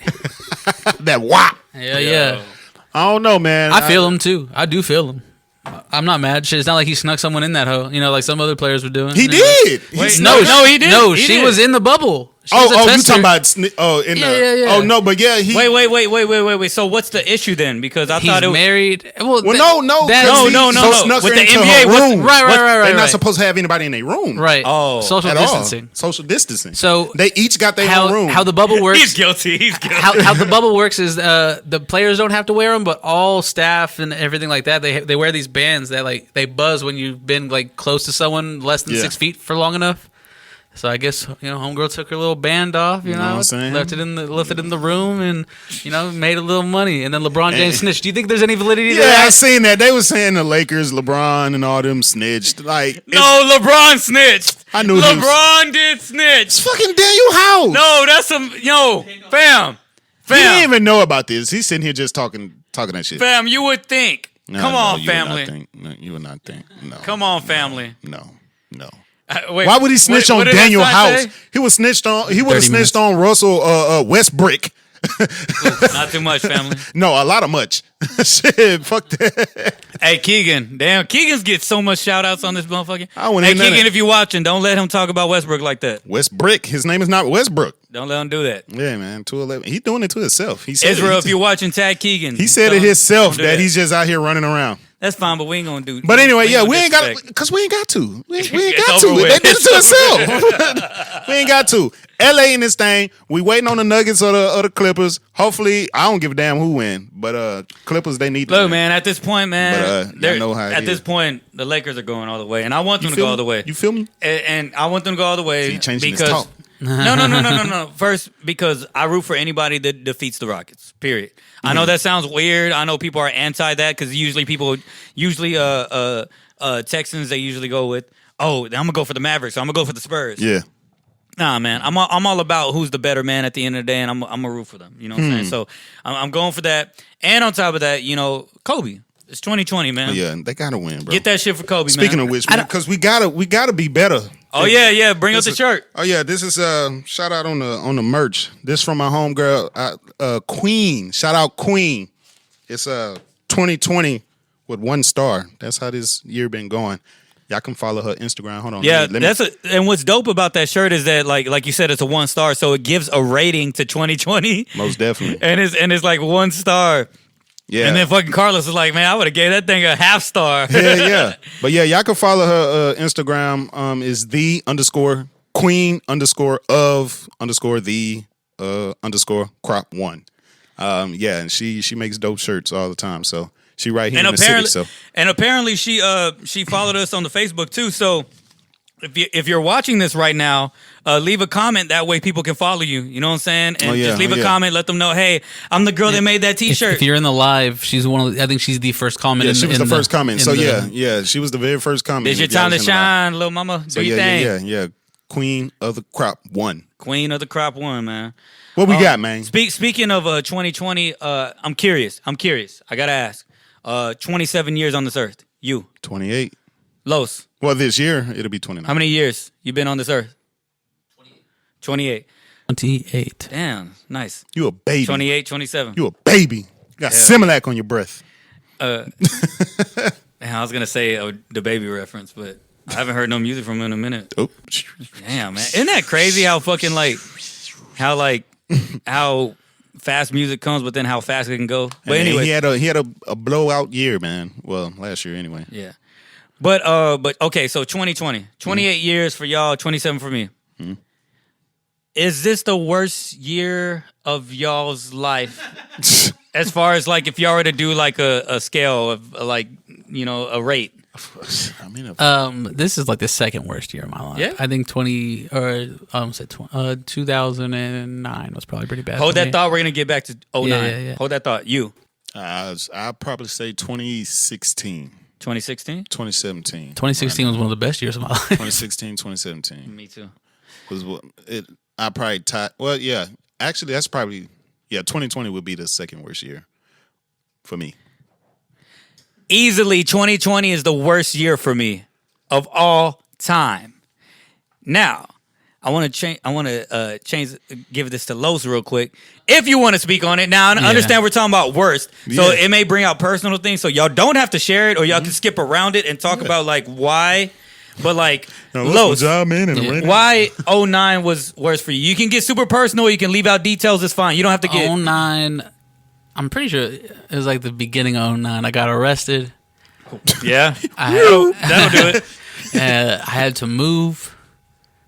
That whop. Yeah. I don't know, man. I feel him too. I do feel him. I'm not mad. Shit, it's not like he snuck someone in that hoe. Like some other players were doing. He did. No, he did. No, she was in the bubble. was a you tester. talking about? Yeah. Oh no, but yeah, he. Wait. So what's the issue then? Because I He's thought it was married. Well, no. no. With the into NBA, her what's- room. Right. They're not supposed to have anybody in their room. Right. Oh. Social At distancing. all. Social distancing. So they each got their own room. How the bubble works? He's guilty. How the bubble works is the players don't have to wear them, but all staff and everything like that they wear these bands that like they buzz when you've been like close to someone less than 6 feet for long enough. So I guess homegirl took her little band off, You know what I'm saying? left it in the room, and made a little money. And then LeBron James snitched. Do you think there's any validity to that? I seen that. They were saying the Lakers, LeBron, and all them snitched. Like No, LeBron snitched. I knew LeBron did snitch. It's fucking Daniel House. No, that's fam. He didn't even know about this. He's sitting here just talking that shit. Fam, you would think. Come on, family. You would not think. No. Come on, family. No. Wait, Why would he snitch on what did Daniel that sign House? say? He would have 30 snitched on Russell Westbrook. Not too much, family. No, a lot of much. Shit, fuck that. Hey, Keegan. Damn, Keegan's get so much shout outs on this motherfucker. I wouldn't Hey, hear none of Keegan, it. if you're watching, don't let him talk about Westbrook like that. Westbrook. His name is not Westbrook. Don't let him do that. Yeah, man. 211. He's doing it to himself. He said Israel, it. if you're watching, tag Keegan. He said it Don't himself do that he's just out here running around. That's fine, but we ain't gonna do. But anyway, yeah, we ain't got disrespect. because we ain't got to. We ain't It's got to. over They with. did it to themselves. We ain't got to. LA in this thing. We waiting on the Nuggets or the Clippers. Hopefully, I don't give a damn who win, but Clippers they need to Look, win. man, at this point, man, But, y'all know how it at this is. point, the Lakers are going all the way, and I want them to feel go me? all the way. You feel me? And I want them to go all the way He changing his because talk. no. First, because I root for anybody that defeats the Rockets. Period. I know that sounds weird. I know people are anti that because usually Texans they usually go with, I'm gonna go for the Mavericks. So I'm gonna go for the Spurs. Yeah. Nah, man, I'm all about who's the better man at the end of the day, and I'm gonna root for them. You know what I'm saying? So I'm going for that. And on top of that, Kobe. It's 2020, man. Yeah, they gotta win, bro. Get that shit for Kobe, Speaking man. of which, because we gotta be better. Oh yeah. Bring up the shirt. Oh yeah, this is shout out on the merch. This from my homegirl, Queen. Shout out Queen. It's 2020 with 1 star. That's how this year been going. Y'all can follow her Instagram. Hold on. Yeah, let me- and what's dope about that shirt is that like you said, it's a 1 star, so it gives a rating to 2020. most definitely. And it's like 1 sar. Yeah. And then fucking Carlos is like, man, I would have gave that thing a half star. yeah. But yeah, y'all can follow her Instagram. Is the _queen _ the _crop 1. Yeah, and she makes dope shirts all the time. So she right here in the city. So And apparently she followed us on the Facebook too. So if you're watching this right now, leave a comment. That way people can follow you. You know what I'm saying? And just leave a comment. Let them know, hey, I'm the girl that made that T-shirt. If you're in the live, she's I think she's the first comment. yeah, she was the first comment. So yeah. she was the very first comment. It's your if y'all time to was in the live. shine, little mama. Do So your thing. yeah. Queen of the crop 1. Queen of the crop 1, man. What we got, man? Speaking of 2020, I'm curious. I gotta ask. 27 years on this earth. You, 28. Los. Well, this year it'll be 29. How many years you been on this earth? 28. 28. Damn, nice. You a baby. 28, 27. You a baby. You got Similac on your breath. Man, I was gonna say the baby reference, but I haven't heard no music from him in a minute. Oh. Damn, man, isn't that crazy? How fucking how fast music comes, but then how fast it can go. But And anyway, he had a blowout year, man. Well, last year anyway. yeah. But okay, so 2020, 28 years for y'all, 27 for me. Is this the worst year of y'all's life? As far as like if y'all were to do like a scale of like, a rate. I mean, This is like the second worst year of my life. Yeah? I think 2009 was probably pretty bad. Hold for that me. thought. We're gonna get back to 09. Yeah. Hold that thought. You, I'd probably say 2016, 2016. 2017. 2016 was one of the best years of my life. 2016, 2017 Me too. was what it. I probably tied. Well, yeah. Actually, that's probably 2020 would be the second worst year for me. Easily, 2020 is the worst year for me of all time. Now, I want to change. Give this to Los real quick. If you want to speak on it, now I understand we're talking about worst, so it may bring out personal things. So y'all don't have to share it, or y'all can skip around it and talk about like why. But like, What's Los, my job, man? And it rained. why 09 was worse for you? You can get super personal. You can leave out details. It's fine. You don't have to get. 09, I'm pretty sure it was like the beginning of 09. I got arrested. Yeah, That'll do it. I had to move.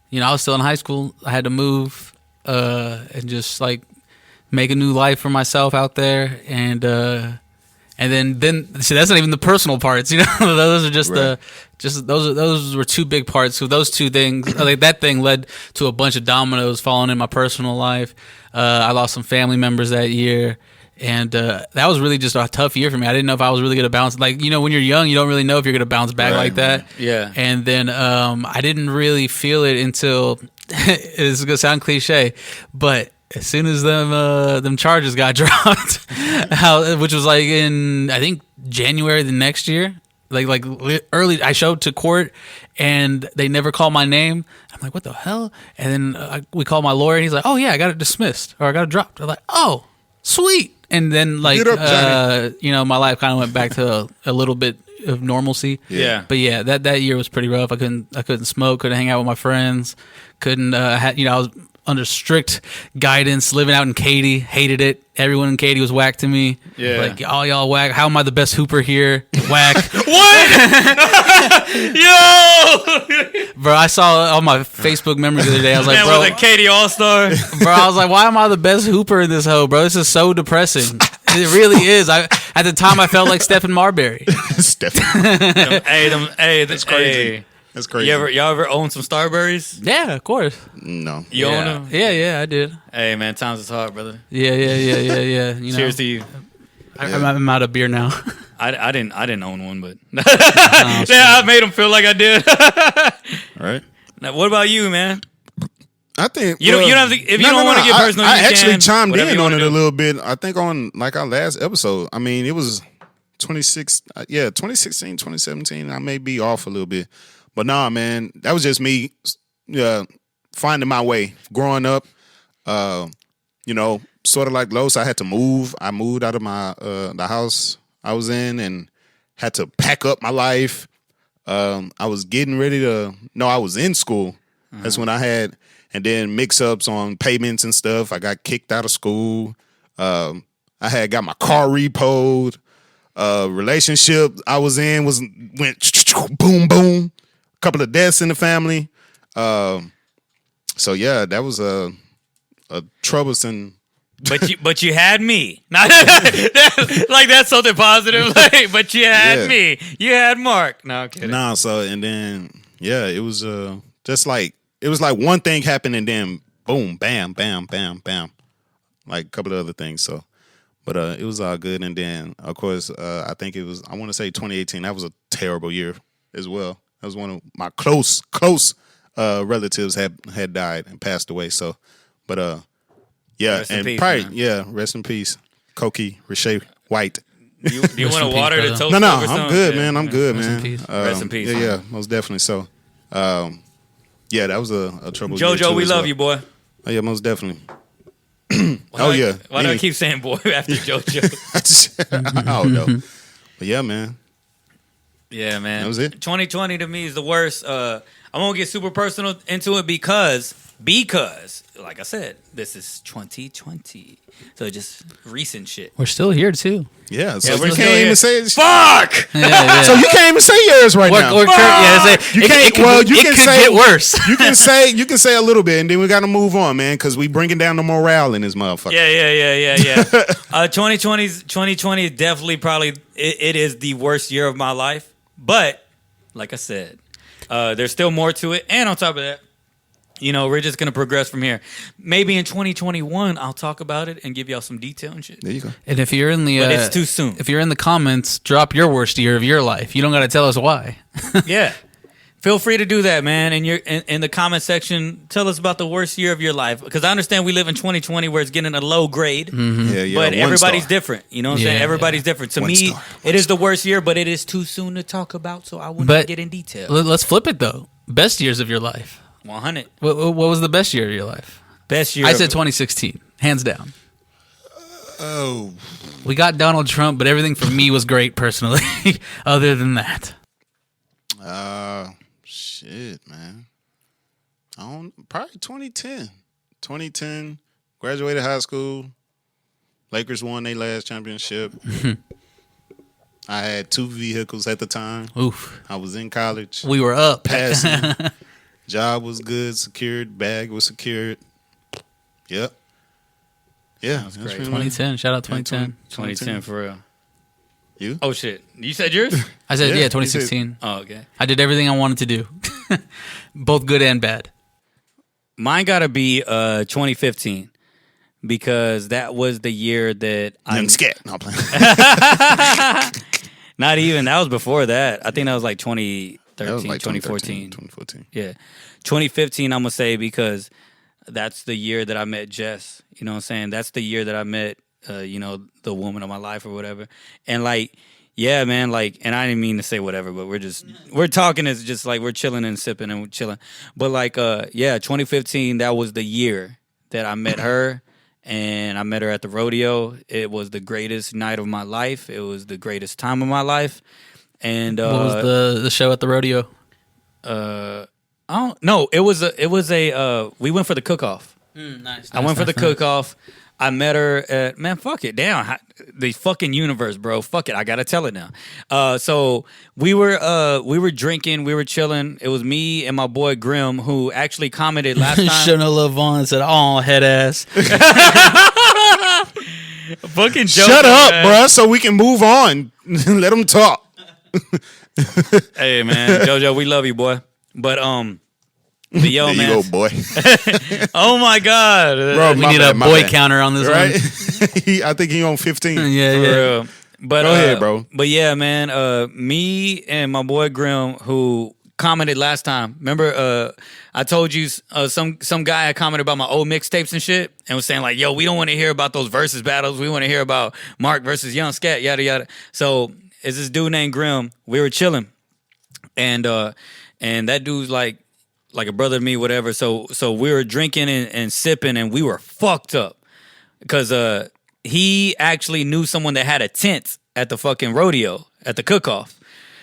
You know, I was still in high school. I had to move and just like make a new life for myself out there. And then see, that's not even the personal parts. You know, those are just Right. those were two big parts. So those two things, like that thing, led to a bunch of dominoes falling in my personal life. I lost some family members that year. And that was really just a tough year for me. I didn't know if I was really going to bounce. Like, you know, when you're young, you don't really know if you're going to bounce back like that. Yeah. And then I didn't really feel it until, it's going to sound cliche, but as soon as them charges got dropped, which was like in, I think, January the next year. Like early, I showed to court and they never called my name. I'm like, what the hell? And then we called my lawyer and he's like, oh yeah, I got it dismissed or I got it dropped. I'm like, oh, sweet. And then, like, Get up, you know, my life kind of went back to a little bit of normalcy. Yeah. But yeah, that year was pretty rough. I couldn't smoke, couldn't hang out with my friends, couldn't. I was under strict guidance, living out in Katy. Hated it. Everyone in Katy was whack to me. Yeah. Like, all y'all whack. How am I the best hooper here? Whack. What? Yo! Bro, I saw on my Facebook memories the other day. I was like, Man bro, was a Katie All-Star. bro, I was like, why am I the best hooper in this hoe, bro? This is so depressing. It really is. At the time, I felt like Stephen Marbury. Stephen. That's crazy. Hey, That's crazy. y'all ever own some Starburys? Yeah, of course. No. You own Yeah, them? yeah, I did. Hey, man, times is hard, brother. Yeah. You know, Cheers to you. I'm out of beer now. I didn't own one, but yeah, I made them feel like I did. All right. Now, what about you, man? I think You don't have to if you don't want to get personal. I you actually can, chimed whatever in you on wanna it a do. little bit. I think on like our last episode. I mean, it was 2016, 2017. I may be off a little bit, but nah, man, that was just me finding my way growing up. You know, sort of like Los. I had to move. I moved out of my the house I was in and had to pack up my life. I was getting ready to. No, I was in school. That's when I had. And then mix-ups on payments and stuff. I got kicked out of school. I had got my car repoed. Relationship I was in went boom, boom. A couple of deaths in the family. So yeah, that was a troublesome. But you had me. Not like that's something positive. Like, but you had Yeah. me. You had Marc. No, I'm kidding. Nah, so and then yeah, it was just like it was like one thing happened and then boom, bam, bam, bam, bam, like a couple of other things. So, but it was all good. And then of course, I think it was I want to say 2018. That was a terrible year as well. That was one of my close relatives had died and passed away. So, but yeah, Rest in and peace, probably man. yeah, rest in peace, Koki Rashay White. Do you Rest want in to water peace, the brother. toast? No, over I'm something? good, Yeah. man. I'm good, Rest in man. peace. Rest in peace. Yeah, most definitely. So, yeah, that was a trouble. year, JoJo, too, we as love well. you, boy. Oh yeah, most definitely. Why yeah. Why do I Any- keep saying boy after JoJo? I don't know, but yeah, man. Yeah, man. That was it? 2020 to me is the worst. I won't get super personal into it because, like I said, this is 2020. So just recent shit. We're still here too. Yeah, so we're you still can't here. even say it. Fuck! Yeah. So you can't even say yours right now. You You can't. Well, you it can could say get worse. You can say a little bit, and then we got to move on, man, because we bringing down the morale in this motherfucker. Yeah. 2020 is definitely probably it is the worst year of my life. But like I said, there's still more to it, and on top of that, you know, we're just gonna progress from here. Maybe in 2021, I'll talk about it and give y'all some detail and shit. There you go. And if you're in the, But it's too soon. If you're in the comments, drop your worst year of your life. You don't got to tell us why. Yeah. Feel free to do that, man. And in the comment section, tell us about the worst year of your life. Because I understand we live in 2020 where it's getting a low grade. Yeah, But one everybody's star. different. You know what I'm saying? Yeah, Everybody's different. To One me, star. it is the worst year, but it is too soon to talk about, so I will not But get in detail. Let's flip it though. Best years of your life. 100. What was the best year of your life? Best year. I said 2016, hands down. Oh, We got Donald Trump, but everything for me was great personally. Other than that, Shit, man. Probably 2010. 2010, graduated high school. Lakers won their last championship. I had 2 vehicles at the time. Oof. I was in college. We were up. Passing. Job was good, secured. Bag was secured. Yep. Yeah. That's great. 2010. Shout out 2010. 2010 for real. You? Oh shit! You said yours? I said, Yeah, 2016. Oh, okay. I did everything I wanted to do. Both good and bad. Mine gotta be 2015 because that was the year that I Scat. No, I'm playing. not even that was before that. I think that was like 2013, That was like 2014. 2014. Yeah, 2015. I'm gonna say because that's the year that I met Jess. You know what I'm saying? That's the year that I met the woman of my life or whatever. And like, yeah, man, like, and I didn't mean to say whatever, but we're talking as just like we're chilling and sipping and chilling. But like, 2015, that was the year that I met her, and I met her at the rodeo. It was the greatest night of my life. It was the greatest time of my life. And What was the show at the rodeo? I don't know. It was a we went for the cook-off. Nice. I went for the cook-off. I met her at, man, fuck it, damn, the fucking universe, bro. Fuck it, I gotta tell it now. So we were drinking, we were chilling. It was me and my boy Grim, who actually commented last time. Show no love on and said, "Oh, head ass." Fucking joke, Shut up, man. bruh, so we can move on. Let them talk. Hey, man, JoJo, we love you, boy. But yo, There man. you go, boy. Oh my God, Bro, We my need bad, a my boy bad. counter on this Right? one. I think he on 15. Yeah, For yeah. real. But Go ahead, bro. But yeah, man, me and my boy Grim, who commented last time. Remember, I told you some guy had commented about my old mixtapes and shit, and was saying like, "Yo, we don't want to hear about those versus battles. We want to hear about Marc versus Young Scat, yada yada." So, it's this dude named Grim. We were chilling, and that dude's like a brother to me, whatever. So we were drinking and sipping, and we were fucked up because he actually knew someone that had a tent at the fucking rodeo at the cook-off.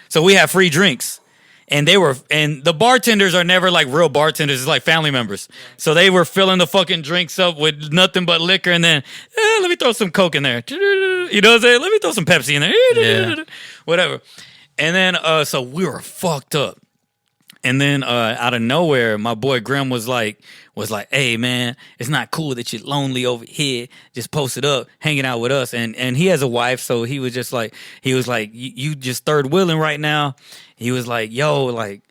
So we had free drinks. And the bartenders are never like real bartenders, it's like family members. So they were filling the fucking drinks up with nothing but liquor, and then let me throw some Coke in there. You know what I'm saying? Let me throw some Pepsi in there. Yeah. Whatever. And then so we were fucked up. And then out of nowhere, my boy Grim was like, "Hey man, it's not cool that you're lonely over here. Just post it up, hanging out with us." And he has a wife, so he was like, "You just third wheeling right now." He was like, "Yo, like,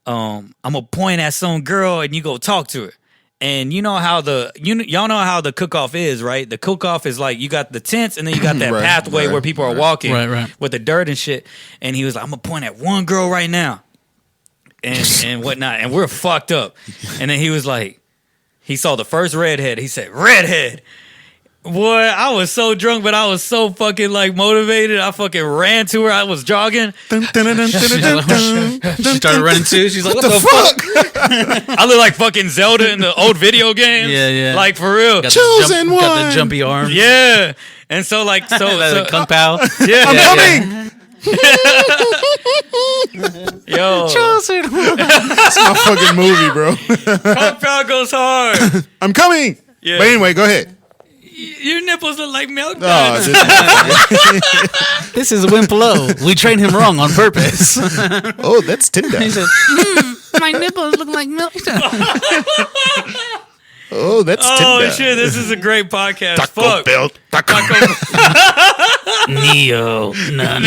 I'm gonna point at some girl and you go talk to her." And you know how y'all know how the cook-off is, right? The cook-off is like you got the tents and then you got that Right, pathway right, where people are right. walking Right. with the dirt and shit. And he was like, "I'm gonna point at one girl right now." And whatnot, and we're fucked up. And then he was like, he saw the first redhead. He said, "Redhead." Boy, I was so drunk, but I was so fucking like motivated. I fucking ran to her. I was jogging. She started running too. She's like, "What the fuck?" I look like fucking Zelda in the old video games. Yeah. Like for real. Got Chosen got the one. jumpy arm. Yeah. And so like so Kung Pao. yeah. I'm coming. Yo, Chosen one. That's my fucking movie, bro. Kung Pao goes hard. I'm coming. Yeah. But anyway, go ahead. Your nipples look like milk Oh, duds. This is Wimp Low. We trained him wrong on purpose. oh, that's Tinder. He said, "My nipples look like milk." Oh, that's Oh Tinder. shit, this is a great podcast. Taco Fuck. Bell. Taco Neo. No.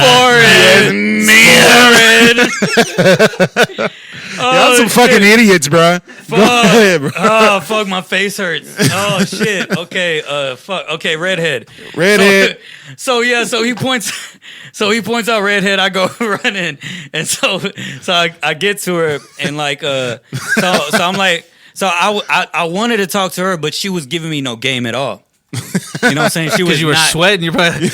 Forehead. Forehead. Y'all some fucking idiots, bro. Go ahead, bro. Oh fuck, my face hurts. Oh shit. Okay. Fuck. Okay, redhead. Redhead. So he points out redhead. I go running, and so I get to her, and like so I'm like, so I wanted to talk to her, but she was giving me no game at all. You know what I'm saying? She was Because you were not, sweating. You're probably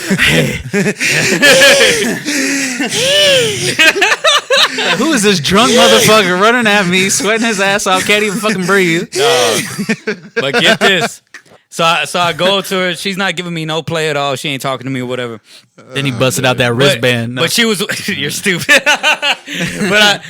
who is this drunk motherfucker running at me, sweating his ass off, can't even fucking breathe? But get this. So I go to her. She's not giving me no play at all. She ain't talking to me or whatever. Then he busted out that wristband. No. But she was. You're stupid. But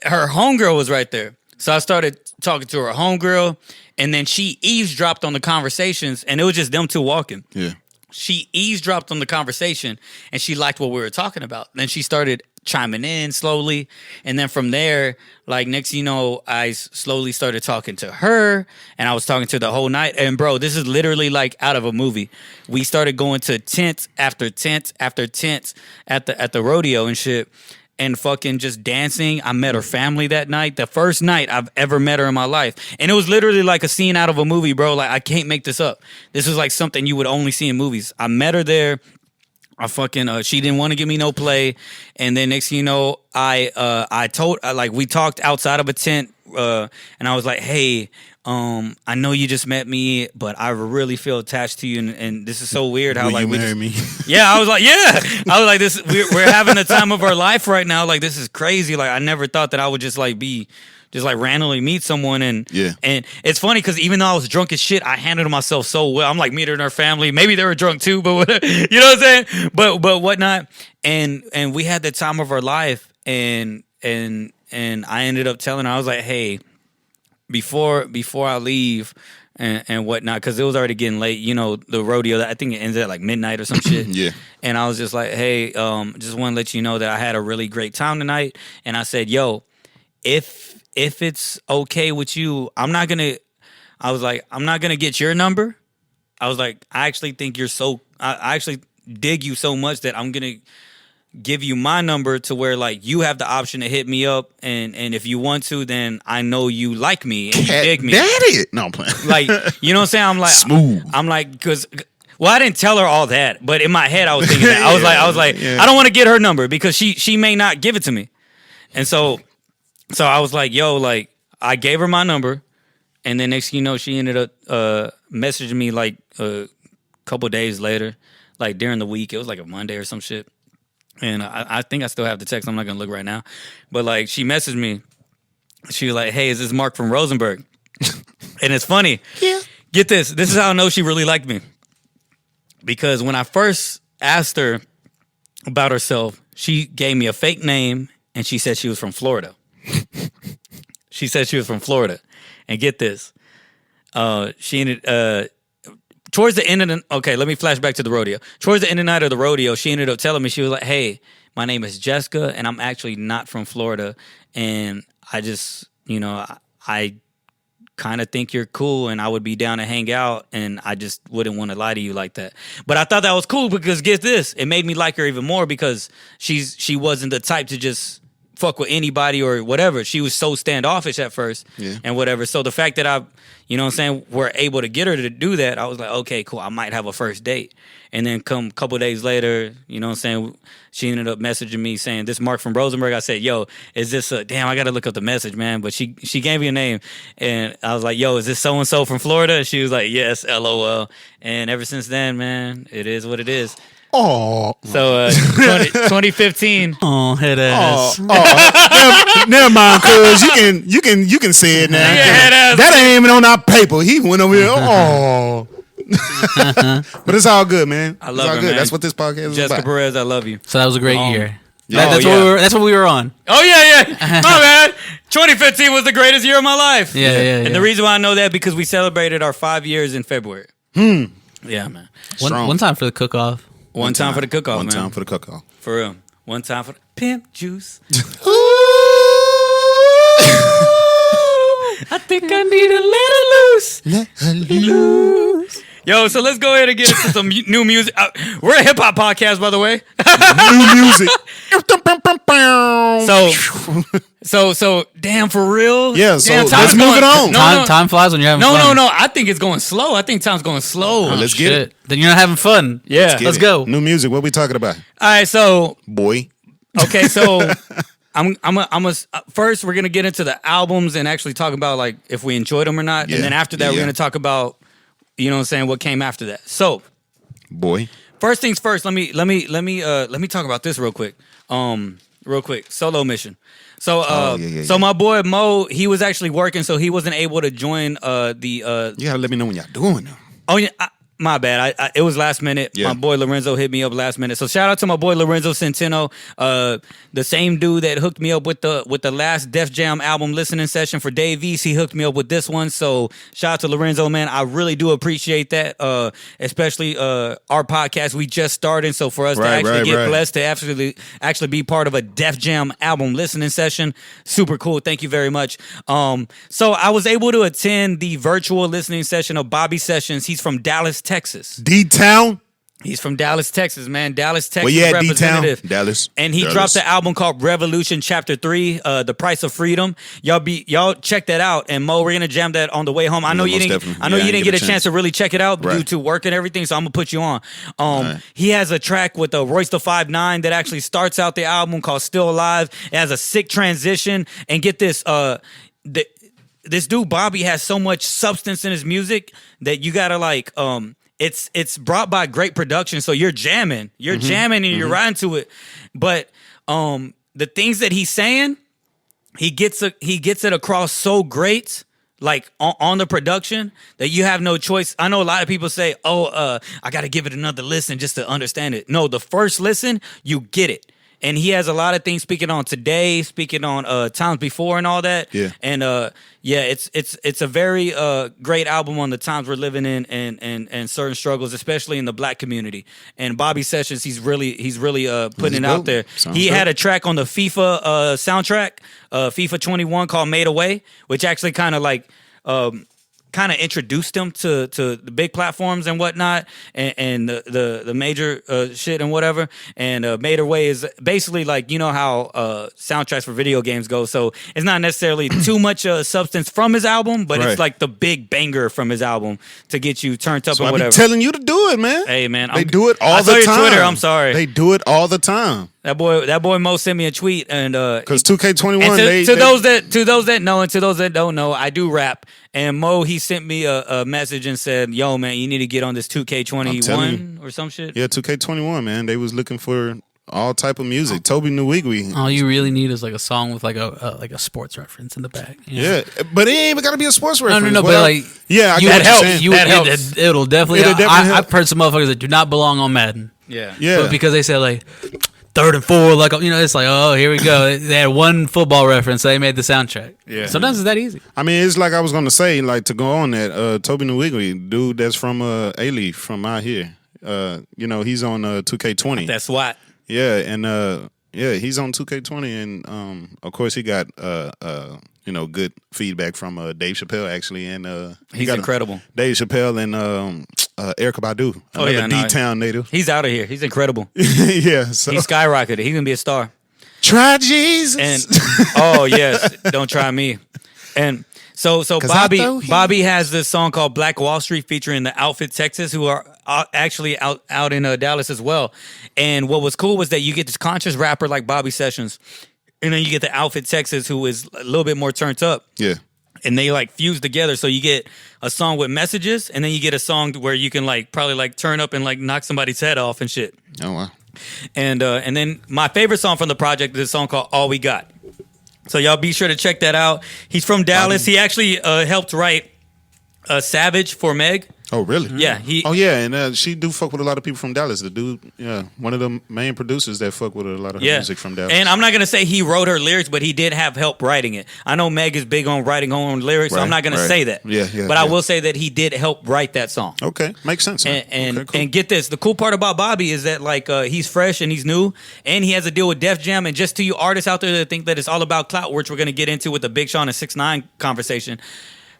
her homegirl was right there. So I started talking to her homegirl, and then she eavesdropped on the conversations, and it was just them two walking. Yeah. She eavesdropped on the conversation, and she liked what we were talking about. Then she started chiming in slowly, and then from there, like next you know, I slowly started talking to her, and I was talking to her the whole night. And bro, this is literally like out of a movie. We started going to tent after tent after tent at the rodeo and shit, and fucking just dancing. I met her family that night, the first night I've ever met her in my life, and it was literally like a scene out of a movie, bro. Like I can't make this up. This is like something you would only see in movies. I met her there. I fucking she didn't want to give me no play, and then next thing you know, I told like we talked outside of a tent, and I was like, hey, I know you just met me, but I really feel attached to you, and this is so weird how Will like you we marry just, me? yeah, I was like, yeah, I was like this we're having the time of our life right now, like this is crazy, like I never thought that I would just like be. Just like randomly meet someone and it's funny because even though I was drunk as shit, I handled myself so well. I'm like meeting her family. Maybe they were drunk too, but whatever, you know what I'm saying? But whatnot. And we had the time of our life and I ended up telling her, I was like, hey, before I leave and whatnot, because it was already getting late, you know, the rodeo, I think it ended at like midnight or some shit. Yeah. And I was just like, hey, just want to let you know that I had a really great time tonight. And I said, yo, if it's okay with you, I'm not gonna get your number. I was like, I actually think I actually dig you so much that I'm gonna give you my number to where like you have the option to hit me up, and if you want to, then I know you like me and you dig me. Daddy, no, I'm playing. Like, you know what I'm saying? I'm like Smooth. I'm like, because well, I didn't tell her all that, but in my head I was thinking that. I was like, I don't want to get her number because she may not give it to me, and so I was like, yo, like, I gave her my number, and then next thing you know, she ended up messaging me, like, a couple days later, like, during the week. It was, like, a Monday or some shit. And I think I still have the text. I'm not going to look right now. But, like, she messaged me. She was like, hey, is this Marc from Rosenberg? And it's funny. Yeah. Get this. This is how I know she really liked me. Because when I first asked her about herself, she gave me a fake name, and she said she was from Florida. She said she was from Florida. And get this. She ended towards the end of the okay, let me flash back to the rodeo. Towards the end of the night of the rodeo, she ended up telling me, she was like, hey, my name is Jessica, and I'm actually not from Florida. And I just, you know, I kind of think you're cool and I would be down to hang out, and I just wouldn't want to lie to you like that. But I thought that was cool because get this, it made me like her even more because she wasn't the type to just fuck with anybody or whatever. She was so standoffish at first and whatever. So the fact that you know what I'm saying, we're able to get her to do that, I was like, okay, cool, I might have a first date. And then come a couple days later, you know what I'm saying, she ended up messaging me saying, this Marc from Rosenberg. I said, yo, is this damn, I got to look up the message, man. But she gave me a name. And I was like, yo, is this so-and-so from Florida? And she was like, yes, LOL. And ever since then, man, it is what it is. Oh, so 2015. Oh, head ass. Never mind, cuz you can say it now. That ain't even on our paper. He went over here. Oh, but it's all good, man. I love her, good. man. That's what this podcast is Jessica about. Perez, I love you. So that was a great year. Yeah. That's what we were on. Oh yeah. My bad. 2015 was the greatest year of my life. Yeah. And the reason why I know that because we celebrated our 5 years in February. Yeah, man. One time for the cook-off. One time for the cook-off, man. One time for the cook-off. For real. One time for the pimp juice. I think I need to let her loose. Let her loose. Yo, so let's go ahead and get into some new music. We're a hip-hop podcast, by the way. New music. So, damn, for real? Yeah, so damn, let's move it on. Time flies when you're having fun. No. I think it's going slow. I think time's going slow. Let's get it. Then you're not having fun. Yeah. Let's go. New music. What we talking about? All right, so. Boy. Okay, so first we're going to get into the albums and actually talk about, like, if we enjoyed them or not. Yeah. And then after that, we're going to talk about, you know what I'm saying, what came after that. So. Boy. First things first, let me talk about this real quick. Solo mission. So so my boy Mo, he was actually working, so he wasn't able to join the You gotta let me know when y'all doing them. Oh yeah, my bad. It was last minute. Yeah. My boy Lorenzo hit me up last minute. So shout out to my boy Lorenzo Centeno, the same dude that hooked me up with the last Def Jam album listening session for Dave East. He hooked me up with this one. So shout out to Lorenzo, man. I really do appreciate that. Especially our podcast we just started. So for us to actually get blessed to actually be part of a Def Jam album listening session, super cool. Thank you very much. So I was able to attend the virtual listening session of Bobby Sessions. He's from Dallas, Texas. D-Town? He's from Dallas, Texas, man. Dallas, Texas Well, yeah, representative. D-Town. Dallas. And he Dallas. dropped the album called Revolution Chapter 3, The Price of Freedom. Y'all check that out. And Mo, we're gonna jam that on the way home. I know you didn't get a chance to really check it out due to work and everything, so I'm gonna put you on. He has a track with Royce the 5'9" that actually starts out the album called Still Alive. It has a sick transition. And get this, this dude Bobby has so much substance in his music that you gotta like it's brought by great production, so you're jamming and you're riding to it. But the things that he's saying, he gets it across so great, like on the production, that you have no choice. I know a lot of people say, I gotta give it another listen just to understand it. No, the first listen, you get it. And he has a lot of things speaking on today, speaking on times before and all that. Yeah. And it's a very great album on the times we're living in and certain struggles, especially in the black community. And Bobby Sessions, he's really putting it out there. He had a track on the FIFA soundtrack, FIFA 21 called Made Away, which actually kind of like introduced him to the big platforms and whatnot, and the major shit and whatever. And Made Away is basically like, you know how soundtracks for video games go. So it's not necessarily too much substance from his album, but it's like the big banger from his album to get you turned up and whatever. I'm telling you to do it, man. Hey, man. They do it all the time. I saw your Twitter. I'm sorry. They do it all the time. That boy Mo sent me a tweet, and because 2K21, to those that know and to those that don't know, I do rap. And Mo, he sent me a message and said, "Yo, man, you need to get on this 2K21 or some shit." Yeah, 2K21, man. They was looking for all type of music. Toby Nwigwe. All you really need is like a song with like a sports reference in the back. You know? Yeah, but it ain't even got to be a sports reference. No, but like, yeah, that helps. It'll definitely. I've heard some motherfuckers that do not belong on Madden. Yeah, but because they said like 3rd and 4, like, you know, it's like, oh, here we go. They had one football reference, so they made the soundtrack. Yeah. Sometimes it's that easy. I mean, it's like I was going to say, like, to go on that, Toby Nwigwe, dude that's from A-Leaf, from out here. You know, he's on 2K20. That's what. Yeah, and he's on 2K20, and of course he got you know, good feedback from Dave Chappelle actually, and he's incredible. Dave Chappelle and Erykah Badu, another D-Town native. He's out of here. He's incredible. Yeah, so. He skyrocketed. He's gonna be a star. Try Jesus. And oh yes, don't try me. And so Bobby has this song called Black Wall Street featuring the Outfit Texas, who are actually out in Dallas as well. And what was cool was that you get this conscious rapper like Bobby Sessions, and then you get the Outfit Texas, who is a little bit more turned up. Yeah. And they like fuse together, so you get a song with messages, and then you get a song where you can like probably like turn up and like knock somebody's head off and shit. Oh wow! And then my favorite song from the project is a song called All We Got. So y'all be sure to check that out. He's from Dallas. He actually helped write Savage for Meg. Oh really? Yeah. And she do fuck with a lot of people from Dallas. The dude, one of the main producers that fuck with a lot of her music from Dallas. And I'm not gonna say he wrote her lyrics, but he did have help writing it. I know Meg is big on writing her own lyrics, so I'm not gonna say that. But I will say that he did help write that song. Okay, makes sense. And get this, the cool part about Bobby is that like he's fresh and he's new, and he has a deal with Def Jam. And just to you artists out there that think that it's all about clout, which we're gonna get into with the Big Sean and 6ix9ine conversation.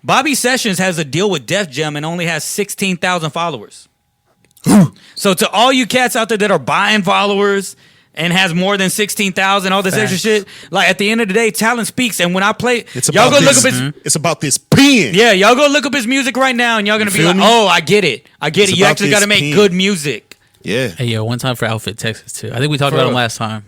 Bobby Sessions has a deal with Def Jam and only has 16,000 followers. So to all you cats out there that are buying followers and has more than 16,000, all this extra shit, like at the end of the day, talent speaks. And when I play, y'all go look up his. It's about this pen. Yeah, y'all go look up his music right now, and y'all gonna be like, oh, I get it. You actually got to make good music. Yeah. Hey, yo, one time for Outfit Texas too. I think we talked about him last time.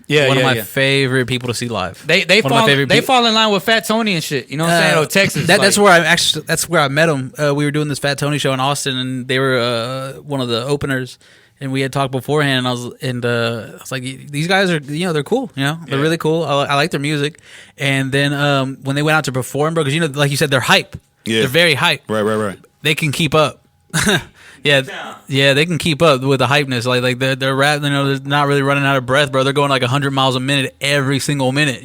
Yeah, one of my favorite people to see live. They fall in line with Fat Tony and shit. You know what I'm saying? Oh, Texas. That's where I met him. We were doing this Fat Tony show in Austin, and they were one of the openers. And we had talked beforehand, and I was like, these guys are, they're cool. They're really cool. I like their music. And then when they went out to perform, bro, because like you said, they're hype. Yeah. They're very hype. Right. They can keep up. Yeah, they can keep up with the hypeness. Like they're they're not really running out of breath, bro. They're going like 100 miles a minute every single minute,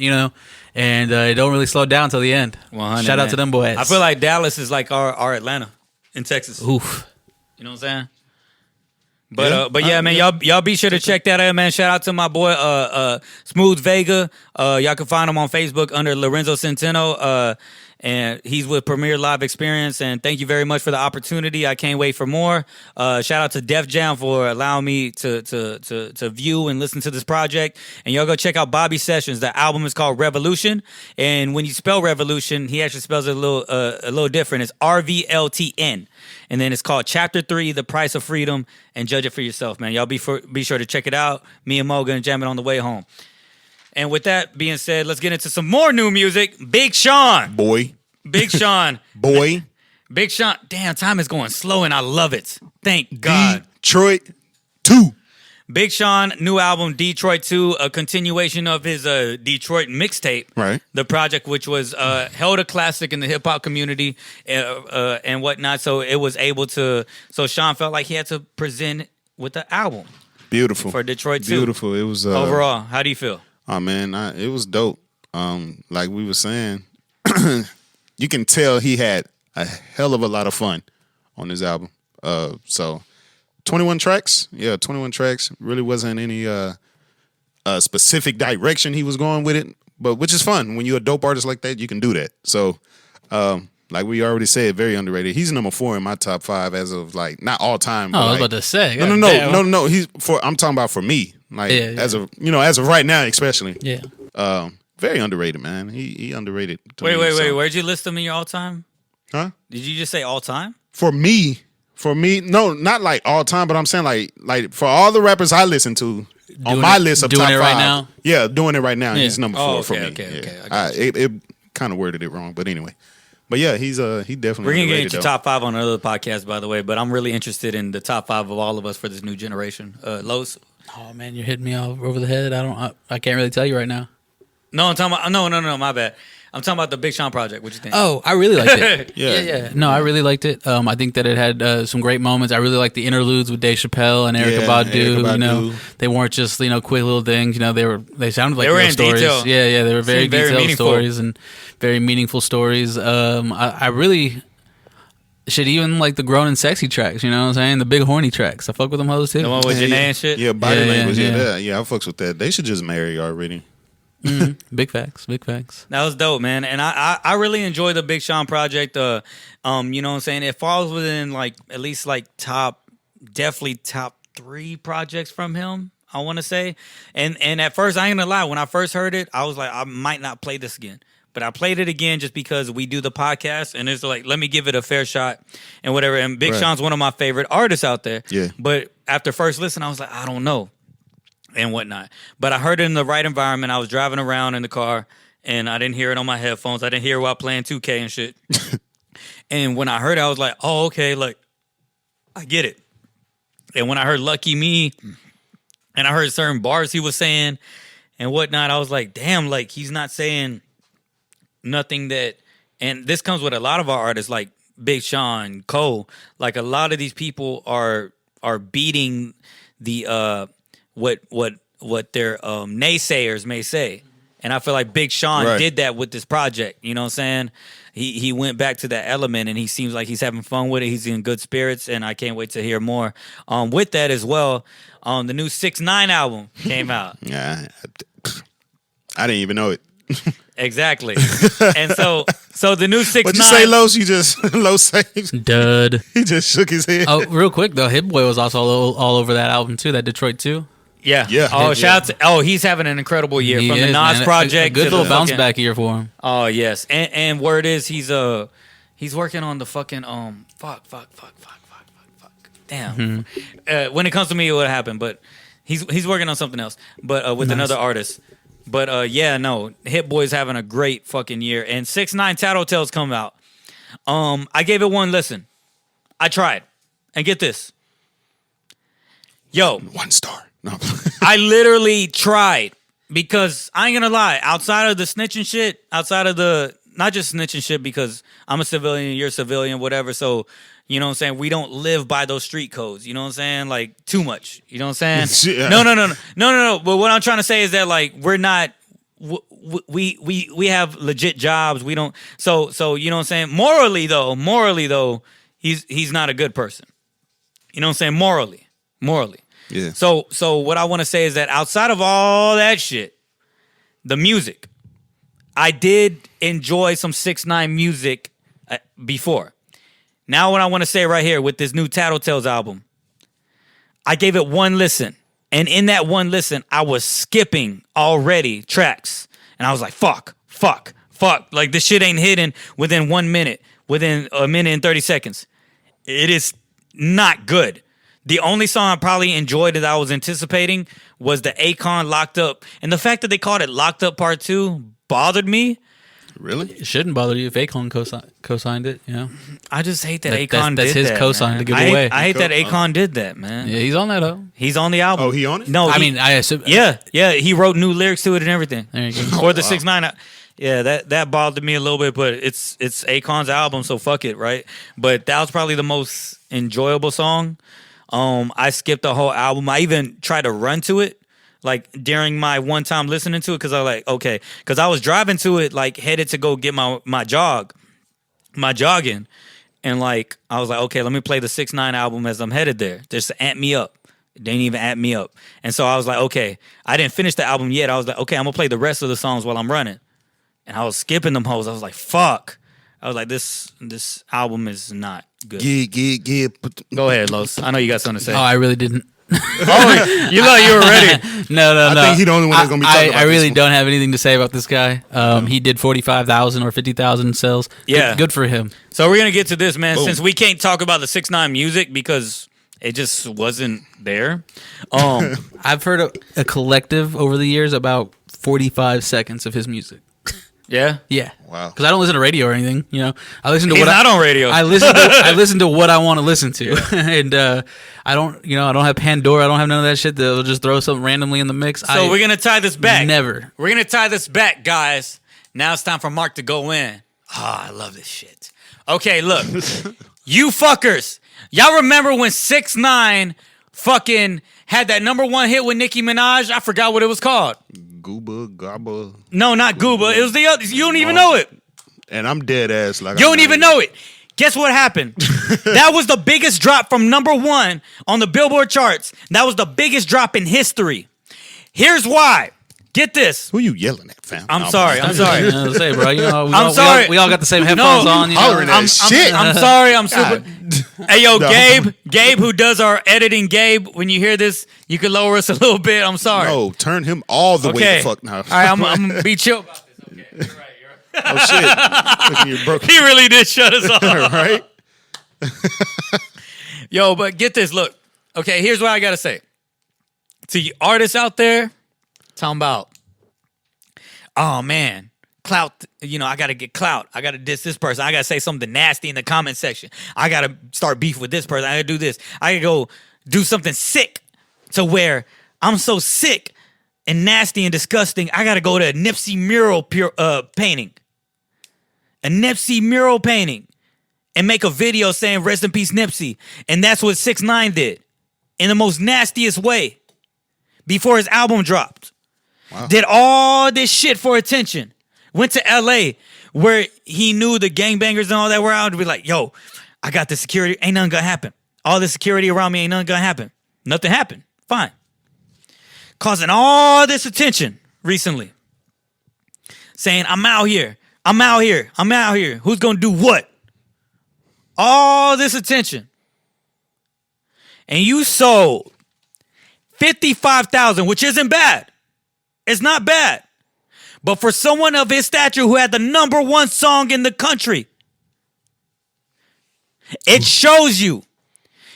and they don't really slow down till the end. 100, Shout out to them boys. I feel like Dallas is like our Atlanta in Texas. Oof. You know what I'm saying? But yeah, man, y'all be sure to check that out, man. Shout out to my boy Smooth Vega. Y'all can find him on Facebook under Lorenzo Centeno. And he's with Premier Live Experience. And thank you very much for the opportunity. I can't wait for more. Shout out to Def Jam for allowing me to view and listen to this project. And y'all go check out Bobby Sessions. The album is called Revolution. And when you spell Revolution, he actually spells it a little different. It's RVLTN. And then it's called Chapter 3, The Price of Freedom. And judge it for yourself, man. Y'all be sure to check it out. Me and Mo gonna jam it on the way home. And with that being said, let's get into some more new music. Big Sean. Boy. Big Sean. Boy. Big Sean. Damn, time is going slow and I love it. Thank God. Detroit 2. Big Sean, new album, Detroit 2, a continuation of his Detroit mixtape. Right. The project, which was held a classic in the hip-hop community and whatnot. So it was able to, so Sean felt like he had to present with the album. Beautiful. For Detroit 2. Beautiful. It was. Overall, how do you feel? Oh, man, it was dope. Like we were saying, you can tell he had a hell of a lot of fun on his album. So 21 tracks. Yeah, 21 tracks. Really wasn't any specific direction he was going with it, but which is fun. When you're a dope artist like that, you can do that. So, like we already said, very underrated. He's number 4 in my top 5 as of like not all time. Oh, I was like, about to say. No. I'm talking about for me. Like as of right now, especially. Yeah. Very underrated, man. He underrated. Wait. Where'd you list him in your all time? Huh? Did you just say all time? For me, no, not like all time, but I'm saying like for all the rappers I listen to on my list of top 5. Right now? Yeah, doing it right now. Yeah. He's number 4 for me. Okay. It kind of worded it wrong, but anyway. But yeah, he definitely. We're gonna get into top 5 on another podcast, by the way. But I'm really interested in the top 5 of all of us for this new generation. Los. Oh man, you're hitting me all over the head. I can't really tell you right now. No, I'm talking about no, my bad. I'm talking about the Big Sean project. What you think? Oh, I really liked it. Yeah. No, I really liked it. I think that it had some great moments. I really liked the interludes with Dave Chappelle and Erykah Badu. They weren't just quick little things. They sounded like they were real in stories. Detail. Yeah, they were very detailed meaningful. stories and very meaningful stories. I really. Shit, even like the grown and sexy tracks, you know what I'm saying? The big horny tracks. I fuck with them hoes too. The one with Janae and shit? Yeah, body language. Yeah. Yeah, I fucks with that. They should just marry already. Mm-hmm. Big facts. That was dope, man. And I really enjoy the Big Sean project. You know what I'm saying? It falls within like at least like definitely top 3 projects from him, I want to say. And at first, I ain't gonna lie, when I first heard it, I was like, I might not play this again. But I played it again just because we do the podcast, and it's like, let me give it a fair shot and whatever. And Big Sean's one of my favorite artists out there. Yeah. But after first listen, I was like, I don't know and whatnot. But I heard it in the right environment. I was driving around in the car, and I didn't hear it on my headphones. I didn't hear it while playing 2K and shit. And when I heard it, I was like, oh, okay, like, I get it. And when I heard Lucky Me, and I heard certain bars he was saying and whatnot, I was like, damn, like, he's not saying nothing that, and this comes with a lot of our artists like Big Sean, Cole. Like a lot of these people are beating the what their naysayers may say, and I feel like Big Sean did that with this project. You know what I'm saying? He went back to that element, and he seems like he's having fun with it. He's in good spirits, and I can't wait to hear more. With that as well, the new 6ix9ine album came out. Yeah, I didn't even know it. Exactly. And so the new 6ix9ine. What'd you say, Los? You just Los saved. Dud. He just shook his head. Oh, real quick though, Hit Boy was also all over that album too. That Detroit 2. Yeah. Oh, shout out to he's having an incredible year from the Nas project. A good little bounce back year for him. Oh yes, and word is he's working on the fucking fuck. Damn. Mm-hmm. When it comes to me, it would happen, but he's working on something else, but with another artist. But Hit Boy's having a great fucking year, and 6ix9ine Tattletales come out. I gave it one listen. I tried, and get this, yo, 1 star. No. I literally tried because I ain't gonna lie. Outside of the snitching shit, outside of the not just snitching shit because I'm a civilian, you're a civilian, whatever. So, you know what I'm saying? We don't live by those street codes. You know what I'm saying? Like, too much. You know what I'm saying? Yeah. No. But what I'm trying to say is that, like, we're not. We have legit jobs. We don't. So you know what I'm saying? Morally though, he's not a good person. You know what I'm saying? Morally. Yeah. So what I want to say is that outside of all that shit, the music, I did enjoy some 6ix9ine music before. Now what I want to say right here with this new Tattletales album, I gave it one listen. And in that one listen, I was skipping already tracks. And I was like, fuck. Like, this shit ain't hidden within 1 minute, within a minute and 30 seconds. It is not good. The only song I probably enjoyed that I was anticipating was the Akon Locked Up. And the fact that they called it Locked Up Part 2 bothered me. Really? It shouldn't bother you if Akon co-signed it, you know? I just hate that Akon did that. That's his cosign to give away. I hate that Akon did that, man. Yeah, he's on that, though. He's on the album. Oh, he on it? No, I mean, I assume. Yeah, he wrote new lyrics to it and everything. There you go. Or the 6ix9ine. Yeah, that bothered me a little bit, but it's Akon's album, so fuck it, right? But that was probably the most enjoyable song. I skipped the whole album. I even tried to run to it, like during my one time listening to it, because I was like, okay, because I was driving to it, like headed to go get my jogging, and like I was like, okay, let me play the 6ix9ine album as I'm headed there, just to amp me up. It didn't even amp me up, and so I was like, okay, I didn't finish the album yet. I was like, okay, I'm gonna play the rest of the songs while I'm running, and I was skipping them hoes. I was like, fuck. I was like, this album is not good. Yeah. Go ahead, Los. I know you got something to say. Oh, I really didn't. Oh, you thought you were ready. No. I think he's the only one that's going to be talking about I really this don't have anything to say about this guy. He did 45,000 or 50,000 sales. Yeah. Good for him. So we're going to get to this, man. Boom. Since we can't talk about the 6ix9ine music because it just wasn't there. I've heard a collective over the years about 45 seconds of his music. Yeah? Yeah. Wow. Because I don't listen to radio or anything. You know, I listen to He's not on radio. I listen to what I want to listen to, and I don't have Pandora. I don't have none of that shit. They'll just throw something randomly in the mix. So we're gonna tie this back. Never. We're gonna tie this back, guys. Now it's time for Marc to go in. I love this shit. Okay, look, you fuckers. Y'all remember when 6ix9ine fucking had that #1 hit with Nicki Minaj? I forgot what it was called. Gooba, Gabba. No, not Gooba. It was the other. You don't even know it. And I'm dead ass. Like You don't even know it. Guess what happened? That was the biggest drop from #1 on the Billboard charts. That was the biggest drop in history. Here's why. Get this. Who you yelling at, fam? I'm sorry. Say, bro. You know, I'm sorry. We all got the same headphones on. You know? Hollering at shit. I'm sorry. I'm super. God. Hey, yo, No. Gabe, who does our editing, Gabe, when you hear this, you can lower us a little bit. I'm sorry. No, turn him all the way Okay. the fuck now. All right, I'm going to be chill about this. Okay, you're right. Oh, shit. Look at you broke. He really did shut us off. Right? Yo, but get this. Look. Okay, here's what I got to say. To you artists out there, talking about, oh, man, clout, I got to get clout. I got to diss this person. I got to say something nasty in the comment section. I got to start beef with this person. I got to do this. I got to go do something sick to where I'm so sick and nasty and disgusting, I got to go to a Nipsey mural painting. A Nipsey mural painting. And make a video saying, rest in peace, Nipsey. And that's what 6ix9ine did. In the most nastiest way. Before his album dropped. Wow. Did all this shit for attention. Went to LA where he knew the gangbangers and all that were out to be like, yo, I got the security. Ain't nothing gonna happen. All the security around me ain't nothing gonna happen. Nothing happened. Fine. Causing all this attention recently. Saying, I'm out here. I'm out here. I'm out here. Who's gonna do what? All this attention. And you sold 55,000, which isn't bad. It's not bad. But for someone of his stature who had the #1 song in the country, it shows you.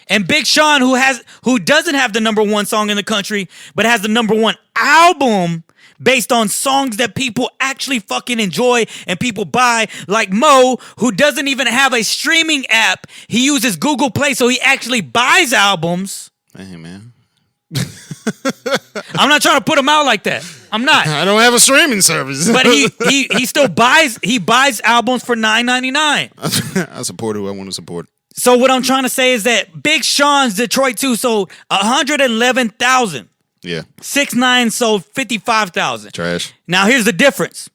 And Big Sean, who doesn't have the #1 song in the country, but has the #1 album based on songs that people actually fucking enjoy and people buy, like Mo, who doesn't even have a streaming app. He uses Google Play, so he actually buys albums. Hey, man. I'm not trying to put him out like that. I'm not. I don't have a streaming service. But he still buys albums for $9.99. I support who I want to support. So what I'm trying to say is that Big Sean's Detroit 2 sold 111,000. Yeah. 6ix9ine sold 55,000. Trash. Now here's the difference.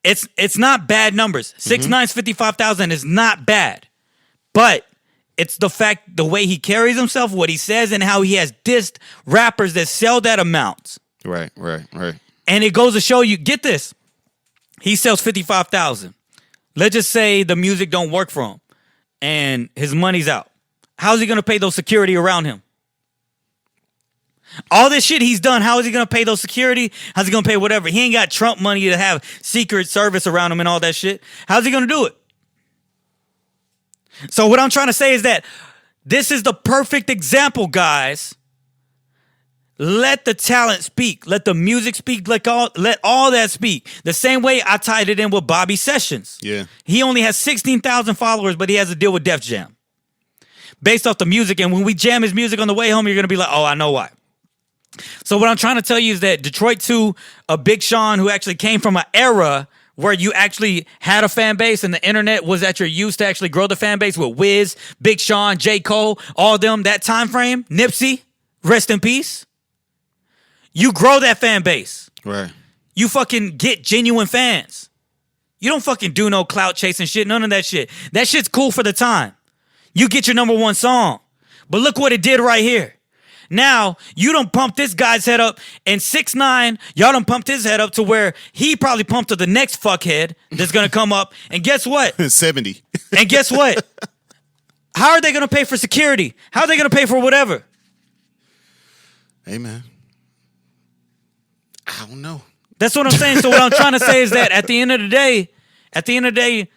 It's not bad numbers. 6ix9ine's 55,000 is not bad, but it's the way he carries himself, what he says, and how he has dissed rappers that sell that amount. Right. And it goes to show you, get this, he sells 55,000. Let's just say the music don't work for him and his money's out. How's he going to pay those security around him? All this shit he's done, how is he going to pay those security? How's he going to pay whatever? He ain't got Trump money to have Secret Service around him and all that shit. How's he going to do it? So what I'm trying to say is that this is the perfect example, guys. Let the talent speak. Let the music speak. Let all that speak. The same way I tied it in with Bobby Sessions. Yeah. He only has 16,000 followers, but he has to deal with Def Jam. Based off the music. And when we jam his music on the way home, you're going to be like, oh, I know why. So what I'm trying to tell you is that Detroit 2, a Big Sean who actually came from an era where you actually had a fan base and the internet was at your use to actually grow the fan base with Wiz, Big Sean, J. Cole, all them, that time frame, Nipsey, rest in peace. You grow that fan base. Right. You fucking get genuine fans. You don't fucking do no clout chasing shit, none of that shit. That shit's cool for the time. You get your number one song. But look what it did right here. Now, you done pumped this guy's head up, and 6ix9ine, y'all done pumped his head up to where he probably pumped to the next fuckhead that's gonna come up. And guess what? 70. And guess what? How are they gonna pay for security? How are they gonna pay for whatever? Hey, man. I don't know. That's what I'm saying. So what I'm trying to say is that at the end of the day,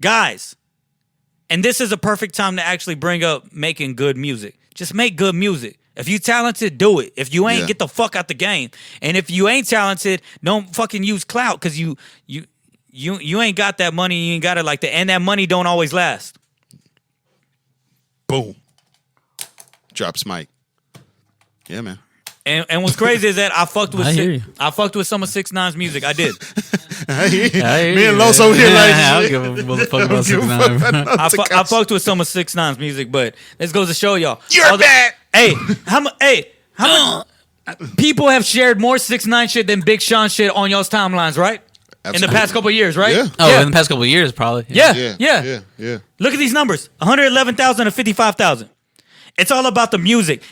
guys, and this is a perfect time to actually bring up making good music. Just make good music. If you talented, do it. If you ain't, get the fuck out the game. And if you ain't talented, don't fucking use clout because you ain't got that money. You ain't got it like that. And that money don't always last. Boom. Drops mic. Yeah, man. And what's crazy is that I fucked with some of 6ix9ine's music. I did. Me and Los over here like I don't give a motherfucker about 6ix9ine. I fucked with some of 6ix9ine's music, but this goes to show y'all. You're bad. Hey, how much people have shared more 6ix9ine shit than Big Sean shit on y'all's timelines, right? Absolutely. In the past couple of years, right? Yeah. Oh, in the past couple of years, probably. Yeah. Yeah. Look at these numbers: 111,000 to 55,000. It's all about the music,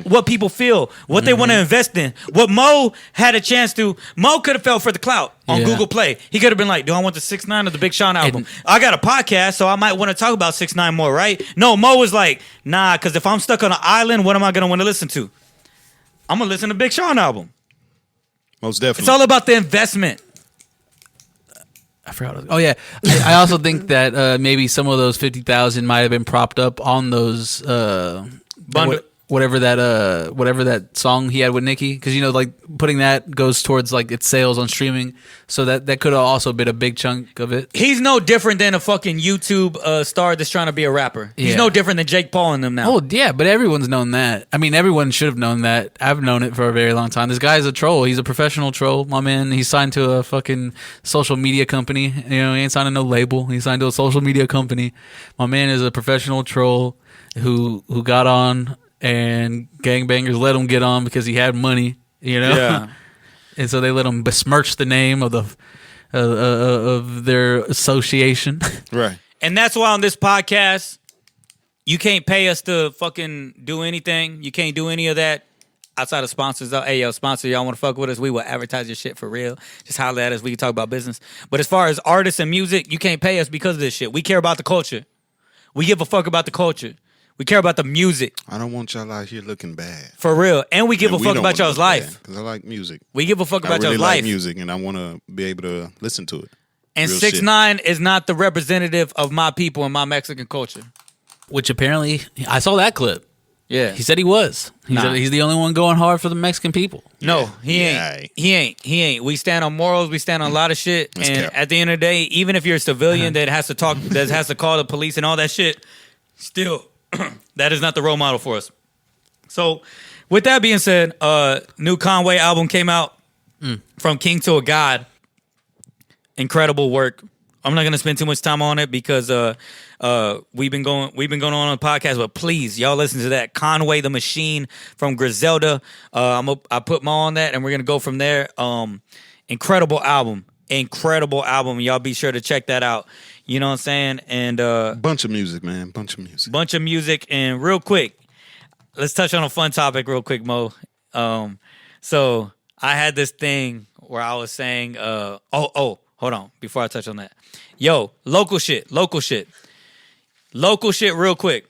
what people feel, what they want to invest in. What Mo had a chance to. Mo could have fell for the clout on Google Play. He could have been like, "Do I want the 6ix9ine or the Big Sean album? I got a podcast, so I might want to talk about 6ix9ine more, right?" No, Mo was like, "Nah, because if I'm stuck on an island, what am I gonna want to listen to? I'm gonna listen to Big Sean album." Most definitely. It's all about the investment. I forgot. Oh yeah, I also think that maybe some of those 50,000 might have been propped up on those whatever that song he had with Nicki, because like putting that goes towards like its sales on streaming, so that could have also been a big chunk of it. He's no different than a fucking YouTube star that's trying to be a rapper. He's no different than Jake Paul and them now. Oh yeah, but everyone's known that. I mean, everyone should have known that. I've known it for a very long time. This guy's a troll. He's a professional troll, my man. He's signed to a fucking social media company. He ain't signed to no label. He's signed to a social media company. My man is a professional troll who got on, and gangbangers let him get on because he had money, Yeah. And so they let him besmirch the name of of their association. Right. And that's why on this podcast, you can't pay us to fucking do anything. You can't do any of that outside of sponsors. Hey, yo, sponsor, y'all want to fuck with us? We will advertise your shit for real. Just holler at us. We can talk about business. But as far as artists and music, you can't pay us because of this shit. We care about the culture. We give a fuck about the culture. We care about the music. I don't want y'all out here looking bad. For real. And we give a fuck about y'all's life. Because I like music. We give a fuck about y'all's life. I really like music, and I want to be able to listen to it. And 6ix9ine is not the representative of my people and my Mexican culture. Which apparently, I saw that clip. Yeah. He said he was. He's the only one going hard for the Mexican people. No, he ain't. He ain't. We stand on morals. We stand on a lot of shit. That's and cap. at the end of the day, even if you're a civilian that has to talk, that has to call the police and all that shit, still, that is not the role model for us. So with that being said, new Conway album came out, From King to a God. Incredible work. I'm not gonna spend too much time on it because we've been going on the podcast, but please, y'all listen to that. Conway the Machine from Griselda. I put my on that, and we're gonna go from there. Incredible album. Y'all be sure to check that out. You know what I'm saying? And bunch of music, man. Bunch of music. And real quick, let's touch on a fun topic real quick, Mo. So I had this thing where I was saying, hold on, before I touch on that. Yo, local shit real quick.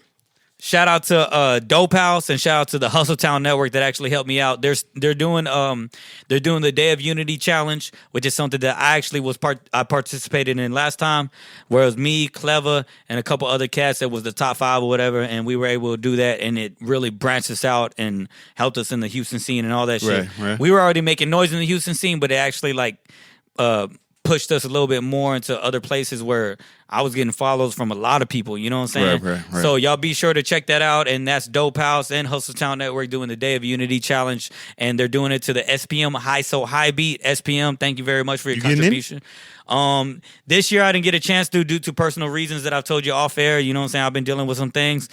Shout out to Dope House and shout out to the Hustle Town Network that actually helped me out. They're doing the Day of Unity Challenge, which is something that I participated in last time, where it was me, Clever, and a couple other cats that was the top 5 or whatever, and we were able to do that, and it really branched us out and helped us in the Houston scene and all that shit. Right. We were already making noise in the Houston scene, but it actually pushed us a little bit more into other places where I was getting follows from a lot of people, you know what I'm saying? Right. So y'all be sure to check that out, and that's Dope House and Hustle Town Network doing the Day of Unity Challenge, and they're doing it to the SPM High Beat. SPM, thank you very much for your contribution. This year I didn't get a chance to due to personal reasons that I've told you off air, you know what I'm saying? I've been dealing with some things.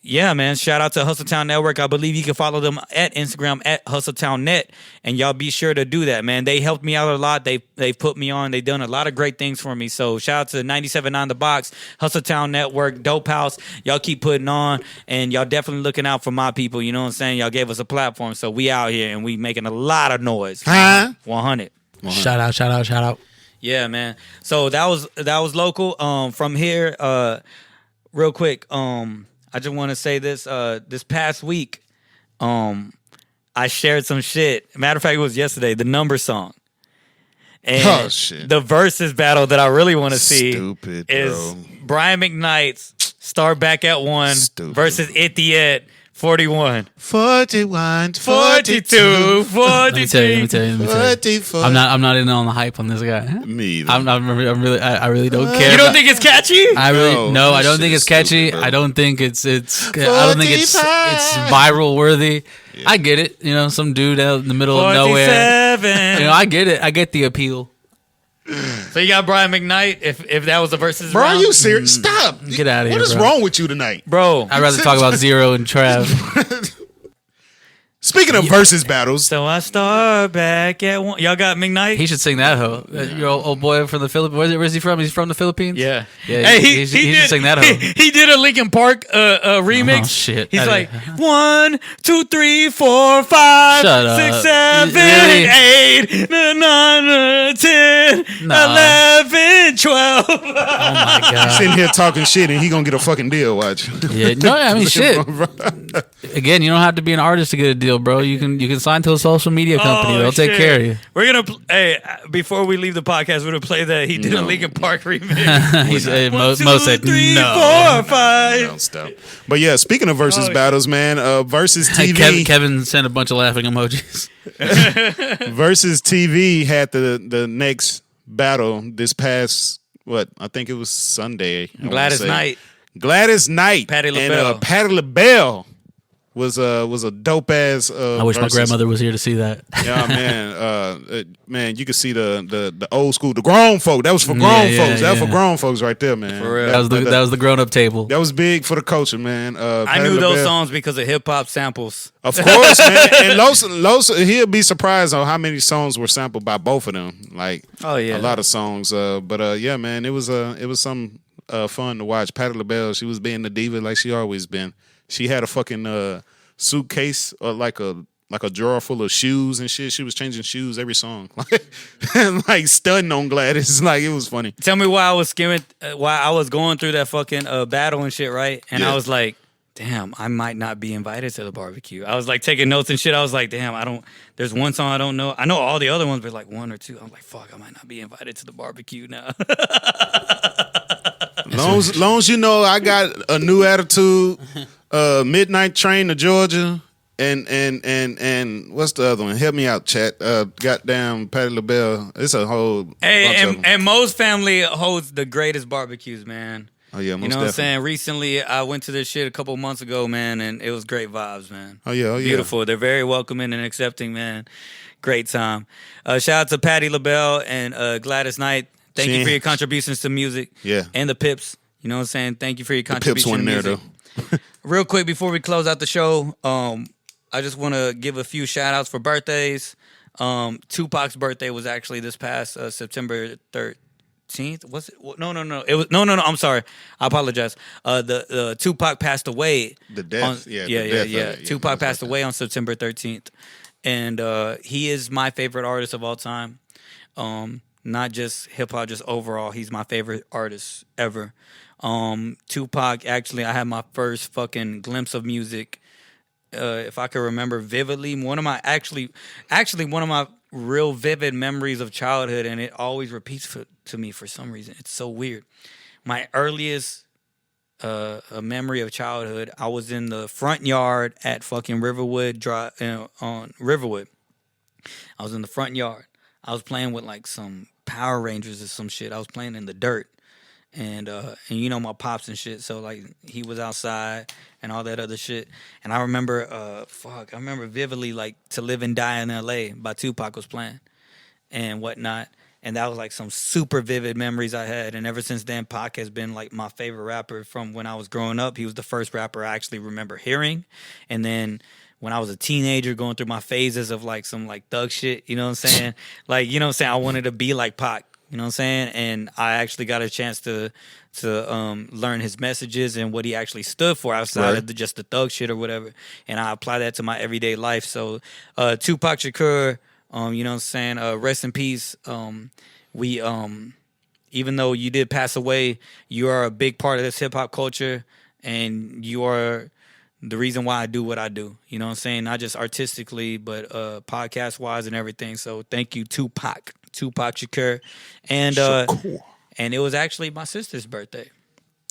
Yeah, man, shout out to Hustletown Network. I believe you can follow them at Instagram at HustletownNet, and y'all be sure to do that, man. They helped me out a lot. They've put me on. They've done a lot of great things for me. So shout out to 97.9 The Box, Hustletown Network, Dope House. Y'all keep putting on, and y'all definitely looking out for my people. You know what I'm saying? Y'all gave us a platform, so we out here, and we making a lot of noise. 100. Shout out. Yeah, man. So that was local. From here, real quick, I just want to say this. This past week, I shared some shit. Matter of fact, it was yesterday. The Number song, and the versus battle that I really want to see is Brian McKnight's "Start Back at 1" versus Ithiet 41. 41, 42, 43. Let me tell you. 44. I'm not in on the hype on this guy. Me either. I really don't care. You don't think it's catchy? I don't think it's catchy. Stupid, I don't think it's viral worthy. Yeah. I get it. You know, some dude out in the middle of nowhere. You know, I get it. I get the appeal. So you got Brian McKnight. If that was the versus, bro, round? are you serious? Stop! Get out of here. What is wrong with you tonight, bro? I'd rather talk about Zero and Trav. Speaking of versus battles, so I start back at 1. Y'all got McKnight? He should sing that hoe. Your old boy from the Philippines. Where's he from? He's from the Philippines? Yeah. Hey, he should sing that hoe. He did a Linkin Park remix. Oh, shit. He's like 1, 2, 3, 4, 5, Shut 6, up. 7, 8, 9, 10, 11, 12. Oh my god. sitting here talking shit and he gonna get a fucking deal. Watch. Yeah. No, I mean shit. Again, you don't have to be an artist to get a deal, bro. You can sign to a social media company. They'll take care of you. We're gonna before we leave the podcast, we're gonna play that. He did a Linkin Park remix. He said, Mo said 3, no. 4, 5. Don't stop. But yeah, speaking of versus battles, man, versus TV. Kevin sent a bunch of laughing emojis. Versus TV had the next battle this past I think it was Sunday. Gladys Knight, Patti LaBelle. And Patti LaBelle was a dope ass. I wish my grandmother was here to see that. Yeah, man. Man, you could see the old school, the grown folk. That was for grown folks. That was for grown folks right there, man. For real. That was the grown up table. That was big for the culture, man. I knew those songs because of hip hop samples. Of course, man. And Los, he'll be surprised on how many songs were sampled by both of them. Like, a lot of songs. But yeah, man, it was some fun to watch. Patti LaBelle, she was being the diva like she always been. She had a fucking suitcase or like a drawer full of shoes and shit. She was changing shoes every song, like stunning on Gladys. Like, it was funny. Tell me why I was skimming, why I was going through that fucking battle and shit, right? And I was like, damn, I might not be invited to the barbecue. I was like taking notes and shit. I was like, damn, there's one song I don't know. I know all the other ones, but like 1 or 2. I'm like, fuck, I might not be invited to the barbecue now. Long as you know I got a new attitude, Midnight Train to Georgia, and what's the other one? Help me out, chat. Goddamn Patti LaBelle. It's a whole bunch of them. And Mo's family holds the greatest barbecues, man. Oh yeah, most You know what I'm definitely. saying? Recently, I went to this shit a couple months ago, man, and it was great vibes, man. Oh yeah, Beautiful. They're very welcoming and accepting, man. Great time. Shout out to Patty LaBelle and Gladys Knight. Thank you for your contributions to music. Yeah. And the Pips. You know what I'm saying? Thank you for your The contribution Pips to wasn't there music. though. Real quick before we close out the show, I just want to give a few shout outs for birthdays. Tupac's birthday was actually this past September 13th. Was it? No. It was no. I'm sorry. I apologize. The Tupac passed away. The death. Yeah. death of it, Tupac passed like away on September 13th, and he is my favorite artist of all time. Not just hip hop, just overall, he's my favorite artist ever. Tupac, actually, I had my first fucking glimpse of music, if I could remember vividly. One of my real vivid memories of childhood, and it always repeats to me for some reason. It's so weird. My earliest memory of childhood, I was in the front yard at fucking Riverwood Drive, on Riverwood. I was in the front yard. I was playing with like some Power Rangers or some shit. I was playing in the dirt. And you know my pops and shit, so like he was outside and all that other shit. And I remember I remember vividly like To Live and Die in LA by Tupac was playing and whatnot. And that was like some super vivid memories I had. And ever since then, Pac has been like my favorite rapper from when I was growing up. He was the first rapper I actually remember hearing. And then when I was a teenager going through my phases of like some like thug shit, you know what I'm saying? Like, you know what I'm saying? I wanted to be like Pac. You know what I'm saying? And I actually got a chance to learn his messages and what he actually stood for outside of just the thug shit or whatever. And I apply that to my everyday life. So Tupac Shakur, you know what I'm saying? Rest in peace. We even though you did pass away, you are a big part of this hip hop culture, and you are the reason why I do what I do. You know what I'm saying? Not just artistically, but podcast wise and everything. So thank you, Tupac Shakur. And and it was actually my sister's birthday.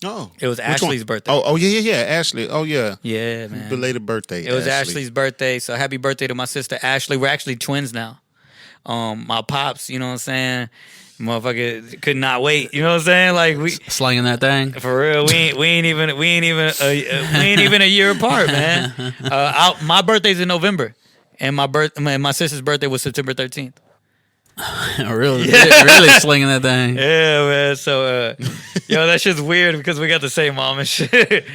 Oh, it was Ashley's birthday. Oh, yeah, Ashley. Oh, yeah. Yeah, man. Belated birthday. It was Ashley's birthday, so happy birthday to my sister Ashley. We're actually twins now. My pops, you know what I'm saying? Motherfucker could not wait. You know what I'm saying? Like we slanging that thing for real. We ain't even a year apart, man. My birthday's in November, and my sister's birthday was September 13th. really slinging that thing. Yeah, man. So, that shit's weird because we got the same mom and shit.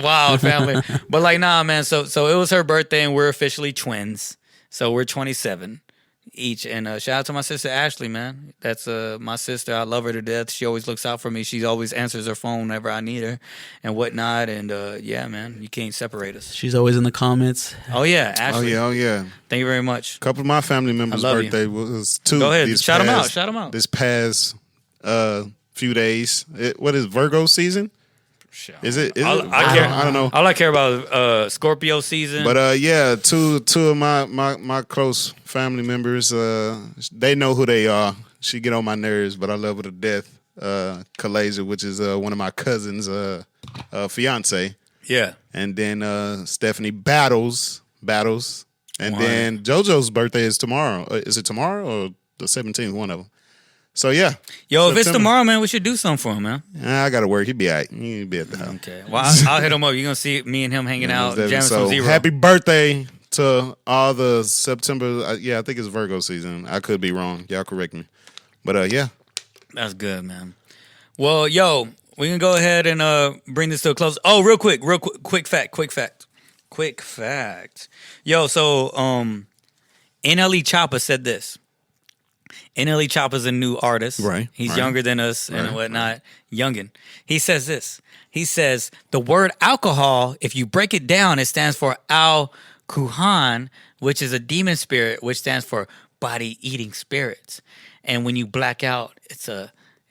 Wild family. But like, nah, man. So it was her birthday, and we're officially twins. So we're 27 each. And shout out to my sister Ashley, man. That's my sister. I love her to death. She always looks out for me. She always answers her phone whenever I need her and whatnot. And yeah, man, you can't separate us. She's always in the comments. Oh yeah, Ashley. Oh yeah. Thank you very much. A couple of my family members' birthday was two. Go ahead, shout them out. This past few days. What is Virgo season? Is it? I don't know. All I care about Scorpio season. But yeah, two of my close family members, they know who they are. She get on my nerves, but I love her to death. Kalasia, which is one of my cousins' fiance. Yeah. And then Stephanie Battles. And then JoJo's birthday is tomorrow. Is it tomorrow or the 17th? One of them. So yeah. Yo, if it's tomorrow, man, we should do something for him, man. I gotta work. He'll be all right. He'll be at the house. Okay. Well, I'll hit him up. You're gonna see me and him hanging out, jamming some Zero. Happy birthday to all the September. Yeah, I think it's Virgo season. I could be wrong. Y'all correct me. But yeah. That's good, man. Well, yo, we can go ahead and bring this to a close. Oh, real quick fact. Yo, so NLE Chopper said this. NLE Chopper's a new artist. Right. He's younger than us and whatnot. Youngin. He says this. He says, the word alcohol, if you break it down, it stands for al-Kuhan, which is a demon spirit, which stands for body-eating spirits. And when you black out,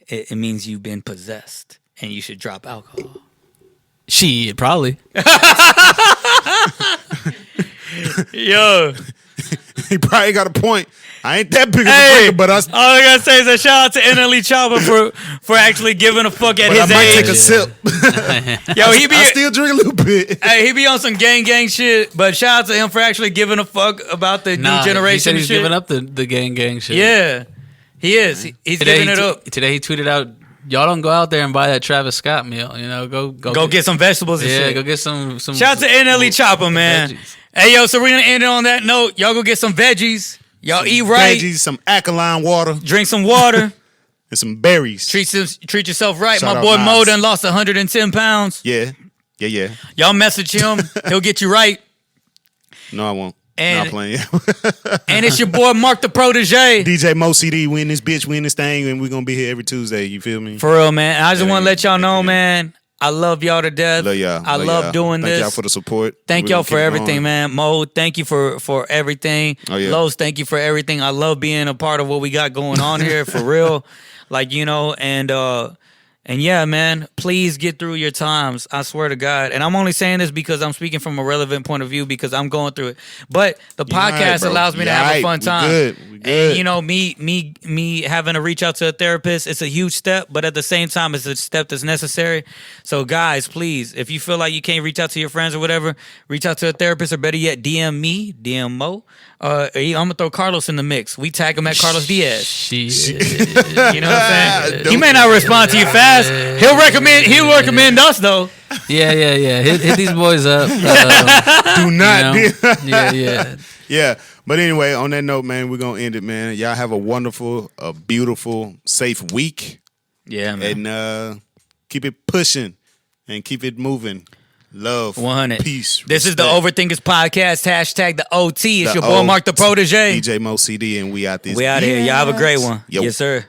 it means you've been possessed and you should drop alcohol. Shit, probably. Yo. He probably got a point. I ain't that big of a drinker, but all I gotta say is a shout out to NLE Chopper for actually giving a fuck at his I might age. take a sip. Yo, I still drink a little bit. Hey, he be on some gang shit, but shout out to him for actually giving a fuck about the new generation. He said he's shit. giving up the gang shit. Yeah, he is. He's Today giving it up. Today he tweeted out y'all don't go out there and buy that Travis Scott meal. You know, Go get some vegetables and shit. go get some. Shout out to NLE Chopper, man. veggies. Hey, yo, so we're going to end it on that note. Y'all go get some veggies. Y'all eat right. Veggies, some alkaline water, Drink some water. and some berries. Treat yourself right. Shout My out boy Nas. Mo done lost 110 pounds. Yeah. Y'all message him. He'll get you right. No, I won't. And- Not playing. And it's your boy Marc the Protege. DJ Mo CD, win this bitch, win this thing, and we're gonna be here every Tuesday. You feel me? For real, man. I just want to let y'all know, Thank you. man, I love y'all to death. Love y'all. I love y'all. doing Thank this. y'all for the support. Thank We're y'all gonna for keep everything, going. man. Mo, thank you for everything. Oh, yeah. Los, thank you for everything. I love being a part of what we got going on here, for real. Like, you know, and yeah, man, please get through your times. I swear to God. And I'm only saying this because I'm speaking from a relevant point of view because I'm going through it. But the You alright, podcast bro. allows me to You have a alright. fun We time. good. We And good. you know, me having to reach out to a therapist, it's a huge step, but at the same time, it's a step that's necessary. So guys, please, if you feel like you can't reach out to your friends or whatever, reach out to a therapist, or better yet, DM me, DM Mo. I'm gonna throw Carlos in the mix. We tag him at Carlos Diaz. Shit. You know what I'm saying? He may not respond to you fast. He'll recommend us though. Yeah. Hit these boys up. Do not. You know? Yeah. Yeah. But anyway, on that note, man, we're gonna end it, man. Y'all have a wonderful, a beautiful, safe week. Yeah, man. And keep it pushing and keep it moving. Love, 100. peace. This is the respect. Overthinkers podcast. Hashtag the OT. It's The your boy Marc the Protege. DJ Mo CD, and we out this. We out here. Y'all have a great one. Yo. Yes, sir.